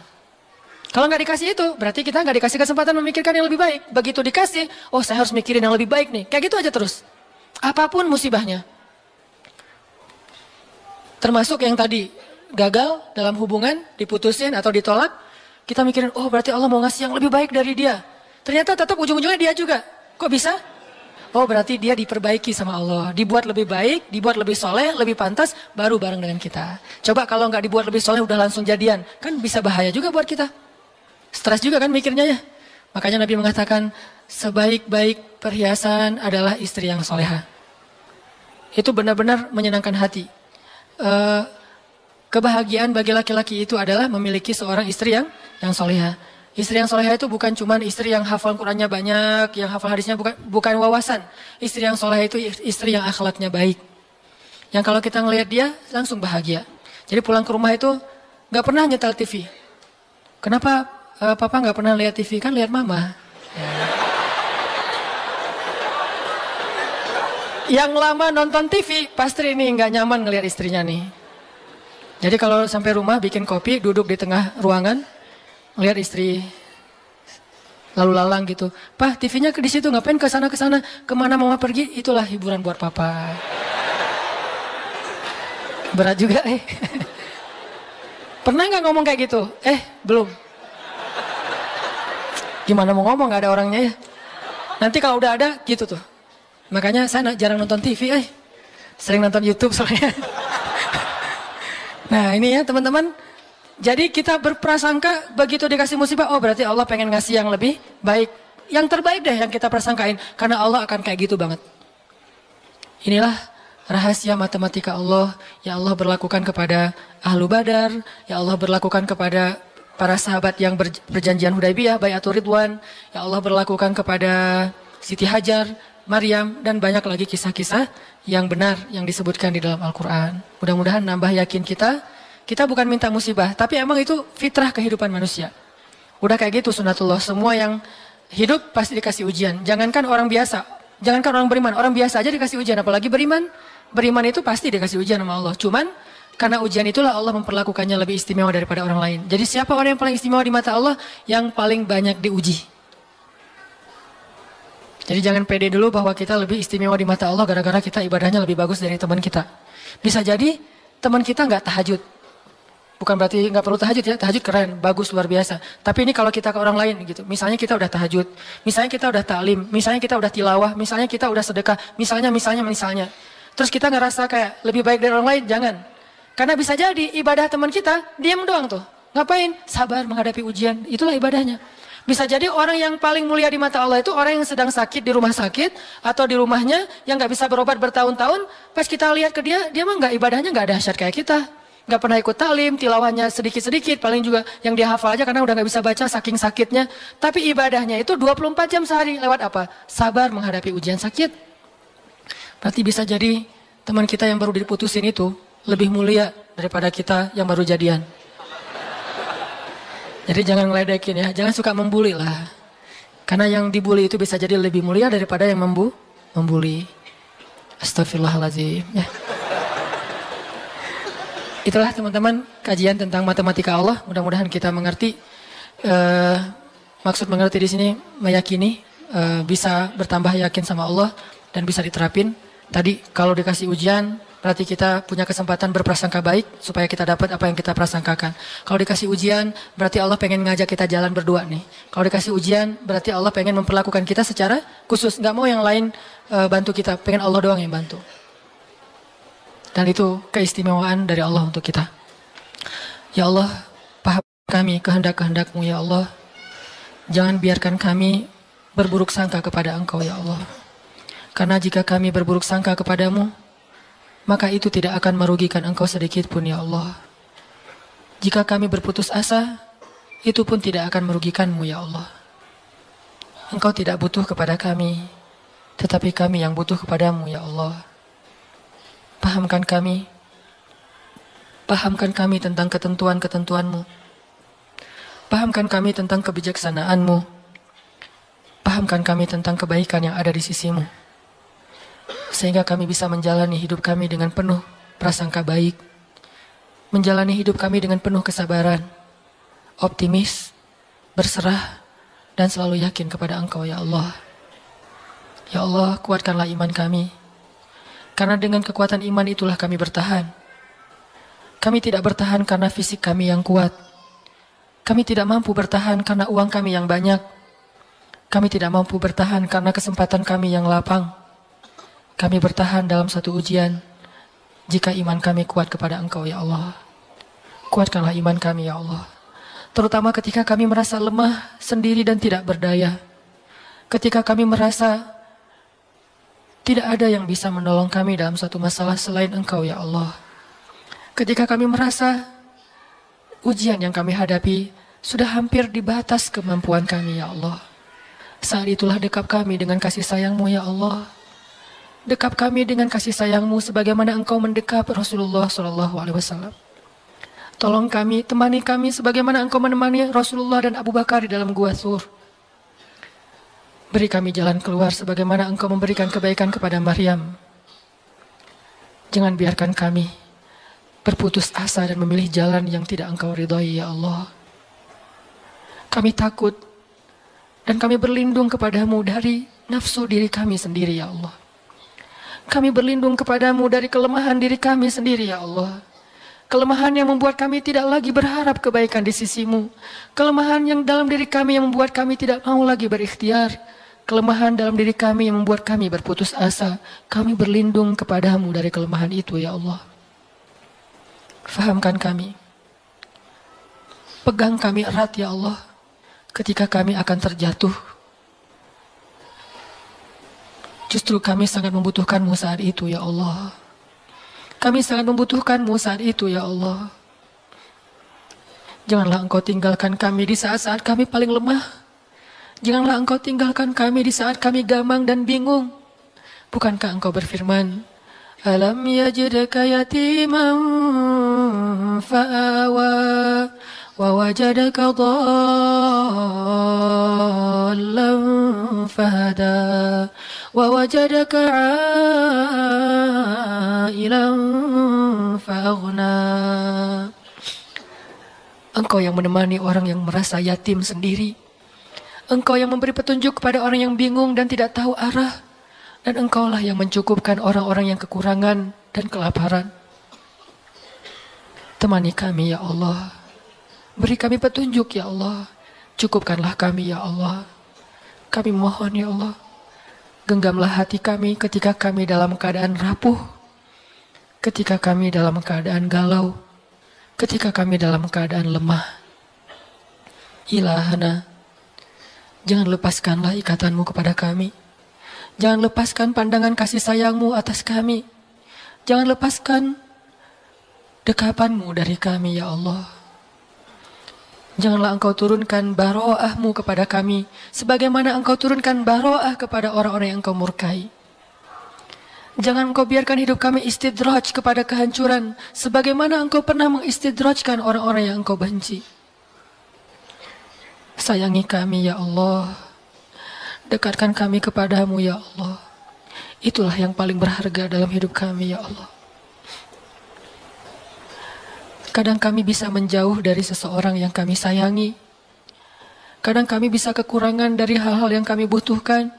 Kalau nggak dikasih itu, berarti kita nggak dikasih kesempatan memikirkan yang lebih baik. Begitu dikasih, oh saya harus mikirin yang lebih baik nih. Kayak gitu aja terus. Apapun musibahnya. Termasuk yang tadi, gagal dalam hubungan, diputusin atau ditolak. Kita mikirin, oh berarti Allah mau ngasih yang lebih baik dari dia. Ternyata tetap ujung-ujungnya dia juga. Kok bisa? Oh berarti dia diperbaiki sama Allah. Dibuat lebih baik, dibuat lebih soleh, lebih pantas, baru bareng dengan kita. Coba kalau nggak dibuat lebih soleh, udah langsung jadian. Kan bisa bahaya juga buat kita. Stres juga kan mikirnya ya. Makanya Nabi mengatakan, sebaik-baik perhiasan adalah istri yang soleha. Itu benar-benar menyenangkan hati. Kebahagiaan bagi laki-laki itu adalah memiliki seorang istri yang soleha. Istri yang soleha itu bukan cuma istri yang hafal Qurannya banyak, yang hafal hadisnya, bukan wawasan. Istri yang soleha itu istri yang akhlaknya baik. Yang kalau kita ngelihat dia, langsung bahagia. Jadi pulang ke rumah itu nggak pernah nyetel TV. Kenapa papa nggak pernah lihat TV? Kan lihat mama. Ya. Yang lama nonton TV, pasti ini nggak nyaman ngelihat istrinya nih. Jadi kalau sampai rumah bikin kopi, duduk di tengah ruangan, lihat istri lalu lalang gitu. Pak, TV-nya di situ, ngapain ke sana, kemana mama pergi? Itulah hiburan buat papa. Berat juga Pernah nggak ngomong kayak gitu? Belum. Gimana mau ngomong, nggak ada orangnya ya. Nanti kalau udah ada gitu tuh. Makanya saya jarang nonton TV, sering nonton YouTube soalnya. Nah ini ya teman-teman. Jadi kita berprasangka begitu dikasih musibah, oh berarti Allah pengen ngasih yang lebih baik. Yang terbaik deh yang kita prasangkain. Karena Allah akan kayak gitu banget. Inilah rahasia matematika Allah. Ya Allah berlakukan kepada Ahlu Badar. Ya Allah berlakukan kepada para sahabat yang berjanjian Hudaybiyah, Bayatul Ridwan. Ya Allah berlakukan kepada Siti Hajar, Maryam, dan banyak lagi kisah-kisah yang benar yang disebutkan di dalam Al-Quran. Mudah-mudahan nambah yakin kita. Kita bukan minta musibah, tapi emang itu fitrah kehidupan manusia. Udah kayak gitu sunatullah, semua yang hidup pasti dikasih ujian. Jangankan orang biasa, jangankan orang beriman, orang biasa aja dikasih ujian, apalagi beriman. Beriman itu pasti dikasih ujian sama Allah. Cuman karena ujian itulah Allah memperlakukannya lebih istimewa daripada orang lain. Jadi siapa orang yang paling istimewa di mata Allah? Yang paling banyak diuji. Jadi jangan pede dulu bahwa kita lebih istimewa di mata Allah gara-gara kita ibadahnya lebih bagus dari teman kita. Bisa jadi teman kita nggak tahajud. Bukan berarti nggak perlu tahajud ya, tahajud keren, bagus, luar biasa. Tapi ini kalau kita ke orang lain gitu, misalnya kita udah tahajud, misalnya kita udah ta'lim, misalnya kita udah tilawah, misalnya kita udah sedekah, misalnya. Terus kita ngerasa kayak lebih baik dari orang lain, jangan. Karena bisa jadi ibadah teman kita, diam doang tuh. Ngapain? Sabar menghadapi ujian, itulah ibadahnya. Bisa jadi orang yang paling mulia di mata Allah itu orang yang sedang sakit di rumah sakit atau di rumahnya yang nggak bisa berobat bertahun-tahun. Pas kita lihat ke dia, dia mah nggak, ibadahnya nggak dahsyat kayak kita. Nggak pernah ikut talim, tilawahnya sedikit-sedikit, paling juga yang dia hafal aja karena udah nggak bisa baca saking sakitnya. Tapi ibadahnya itu 24 jam sehari lewat apa? Sabar menghadapi ujian sakit. Berarti bisa jadi teman kita yang baru diputusin itu lebih mulia daripada kita yang baru jadian. Jadi jangan ngeledekin ya, jangan suka membuli lah. Karena yang dibully itu bisa jadi lebih mulia daripada yang membuli. Astagfirullahaladzim. Ya. Itulah teman-teman kajian tentang matematika Allah. Mudah-mudahan kita mengerti. Maksud mengerti di sini meyakini, bisa bertambah yakin sama Allah dan bisa diterapin. Tadi kalau dikasih ujian, berarti kita punya kesempatan berprasangka baik supaya kita dapat apa yang kita prasangkakan. Kalau dikasih ujian, berarti Allah pengen ngajak kita jalan berdua nih. Kalau dikasih ujian, berarti Allah pengen memperlakukan kita secara khusus. Nggak mau yang lain bantu kita, pengen Allah doang yang bantu. Dan itu keistimewaan dari Allah untuk kita. Ya Allah, paham kami kehendak-kehendak-Mu ya Allah. Jangan biarkan kami berburuk sangka kepada Engkau ya Allah. Karena jika kami berburuk sangka kepadamu, maka itu tidak akan merugikan Engkau sedikit pun ya Allah. Jika kami berputus asa, itu pun tidak akan merugikan-Mu ya Allah. Engkau tidak butuh kepada kami, tetapi kami yang butuh kepadamu ya Allah. Pahamkan kami tentang ketentuan-ketentuan-Mu. Pahamkan kami tentang kebijaksanaan-Mu. Pahamkan kami tentang kebaikan yang ada di sisi-Mu. Sehingga kami bisa menjalani hidup kami dengan penuh prasangka baik. Menjalani hidup kami dengan penuh kesabaran, optimis, berserah, dan selalu yakin kepada Engkau ya Allah. Ya Allah, kuatkanlah iman kami. Karena dengan kekuatan iman itulah kami bertahan. Kami tidak bertahan karena fisik kami yang kuat. Kami tidak mampu bertahan karena uang kami yang banyak. Kami tidak mampu bertahan karena kesempatan kami yang lapang. Kami bertahan dalam satu ujian jika iman kami kuat kepada Engkau ya Allah. Kuatkanlah iman kami ya Allah. Terutama ketika kami merasa lemah, sendiri dan tidak berdaya. Ketika kami merasa tidak ada yang bisa menolong kami dalam satu masalah selain Engkau ya Allah. Ketika kami merasa ujian yang kami hadapi sudah hampir di batas kemampuan kami ya Allah. Saat itulah dekap kami dengan kasih sayang-Mu ya Allah. Dekap kami dengan kasih sayang-Mu sebagaimana Engkau mendekap Rasulullah SAW. Tolong kami, temani kami sebagaimana Engkau menemani Rasulullah dan Abu Bakar di dalam Gua Thur. Beri kami jalan keluar sebagaimana Engkau memberikan kebaikan kepada Maryam. Jangan biarkan kami berputus asa dan memilih jalan yang tidak Engkau ridhoi ya Allah. Kami takut dan kami berlindung kepadamu dari nafsu diri kami sendiri ya Allah. Kami berlindung kepadamu dari kelemahan diri kami sendiri ya Allah. Kelemahan yang membuat kami tidak lagi berharap kebaikan di sisi-Mu. Kelemahan yang dalam diri kami yang membuat kami tidak mau lagi berikhtiar. Kelemahan dalam diri kami yang membuat kami berputus asa. Kami berlindung kepadamu dari kelemahan itu ya Allah. Fahamkan kami. Pegang kami erat ya Allah. Ketika kami akan terjatuh. Justru kami sangat membutuhkan-Mu saat itu ya Allah. Kami sangat membutuhkan-Mu saat itu ya Allah. Janganlah Engkau tinggalkan kami di saat-saat kami paling lemah. Janganlah Engkau tinggalkan kami di saat kami gamang dan bingung. Bukankah Engkau berfirman, Alam yajidka yatiman fa'awa wa wajadaka dhallan fahada wa wajadaka ailan fa'aghna. Engkau yang menemani orang yang merasa yatim sendiri. Engkau yang memberi petunjuk kepada orang yang bingung dan tidak tahu arah. Dan Engkaulah yang mencukupkan orang-orang yang kekurangan dan kelaparan. Temani kami ya Allah. Beri kami petunjuk ya Allah. Cukupkanlah kami ya Allah. Kami mohon ya Allah. Genggamlah hati kami ketika kami dalam keadaan rapuh. Ketika kami dalam keadaan galau. Ketika kami dalam keadaan lemah. Ilahana. Jangan lepaskanlah ikatanmu kepada kami. Jangan lepaskan pandangan kasih sayangmu atas kami. Jangan lepaskan dekapanmu dari kami, ya Allah. Janganlah engkau turunkan baroahmu kepada kami, sebagaimana engkau turunkan baroah kepada orang-orang yang engkau murkai. Jangan engkau biarkan hidup kami istidraj kepada kehancuran, sebagaimana engkau pernah mengistidrajkan orang-orang yang engkau benci. Sayangi kami, ya Allah. Dekatkan kami kepadamu, ya Allah. Itulah yang paling berharga dalam hidup kami, ya Allah. Kadang kami bisa menjauh dari seseorang yang kami sayangi. Kadang kami bisa kekurangan dari hal-hal yang kami butuhkan.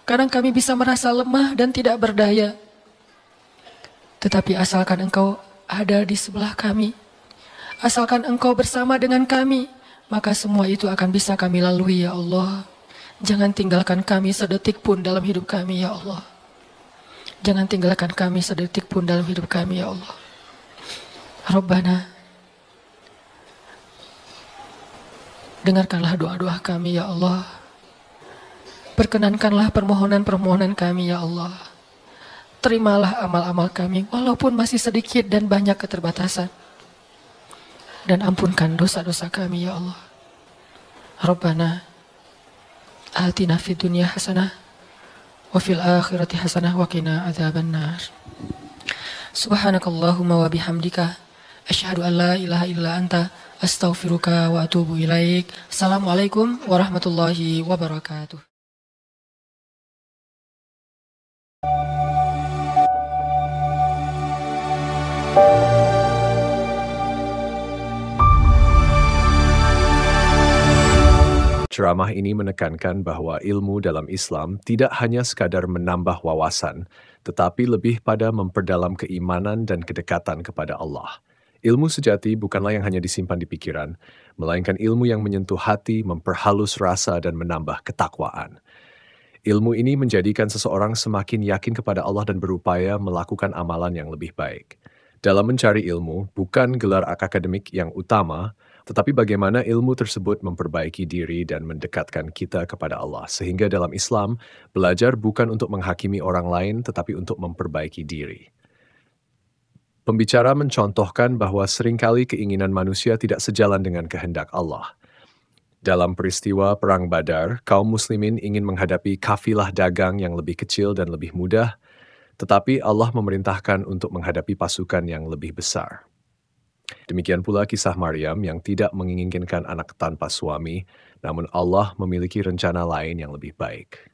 Kadang kami bisa merasa lemah dan tidak berdaya. Tetapi asalkan engkau ada di sebelah kami, asalkan engkau bersama dengan kami, maka semua itu akan bisa kami lalui, ya Allah. Jangan tinggalkan kami sedetik pun dalam hidup kami, ya Allah. Jangan tinggalkan kami sedetik pun dalam hidup kami, ya Allah. Rabbana, dengarkanlah doa-doa kami, ya Allah. Perkenankanlah permohonan-permohonan kami, ya Allah. Terimalah amal-amal kami, walaupun masih sedikit dan banyak keterbatasan. Dan ampunkan dosa-dosa kami, ya Allah. Rabbana, atina fid dunya hasanah, wa fil akhirati hasanah, wa qina adzabannar. Subhanakallahumma wa bihamdika, asyhadu an la ilaha illa anta, astaghfiruka wa atubu ilaik. Assalamualaikum warahmatullahi wabarakatuh. Ceramah ini menekankan bahwa ilmu dalam Islam tidak hanya sekadar menambah wawasan, tetapi lebih pada memperdalam keimanan dan kedekatan kepada Allah. Ilmu sejati bukanlah yang hanya disimpan di pikiran, melainkan ilmu yang menyentuh hati, memperhalus rasa, dan menambah ketakwaan. Ilmu ini menjadikan seseorang semakin yakin kepada Allah dan berupaya melakukan amalan yang lebih baik. Dalam mencari ilmu, bukan gelar akademik yang utama, tetapi bagaimana ilmu tersebut memperbaiki diri dan mendekatkan kita kepada Allah. Sehingga dalam Islam, belajar bukan untuk menghakimi orang lain, tetapi untuk memperbaiki diri. Pembicara mencontohkan bahwa seringkali keinginan manusia tidak sejalan dengan kehendak Allah. Dalam peristiwa Perang Badar, kaum muslimin ingin menghadapi kafilah dagang yang lebih kecil dan lebih mudah, tetapi Allah memerintahkan untuk menghadapi pasukan yang lebih besar. Demikian pula kisah Maryam yang tidak menginginkan anak tanpa suami, namun Allah memiliki rencana lain yang lebih baik.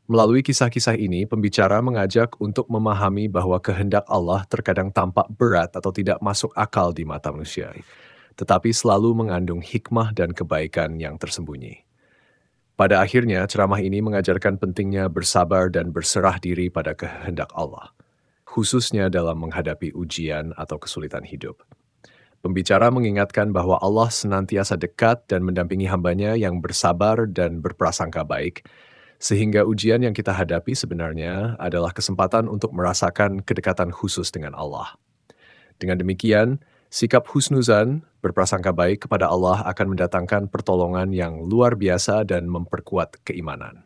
Melalui kisah-kisah ini, pembicara mengajak untuk memahami bahwa kehendak Allah terkadang tampak berat atau tidak masuk akal di mata manusia, tetapi selalu mengandung hikmah dan kebaikan yang tersembunyi. Pada akhirnya, ceramah ini mengajarkan pentingnya bersabar dan berserah diri pada kehendak Allah, khususnya dalam menghadapi ujian atau kesulitan hidup. Pembicara mengingatkan bahwa Allah senantiasa dekat dan mendampingi hambanya yang bersabar dan berprasangka baik, sehingga ujian yang kita hadapi sebenarnya adalah kesempatan untuk merasakan kedekatan khusus dengan Allah. Dengan demikian, sikap husnuzan, berprasangka baik kepada Allah akan mendatangkan pertolongan yang luar biasa dan memperkuat keimanan.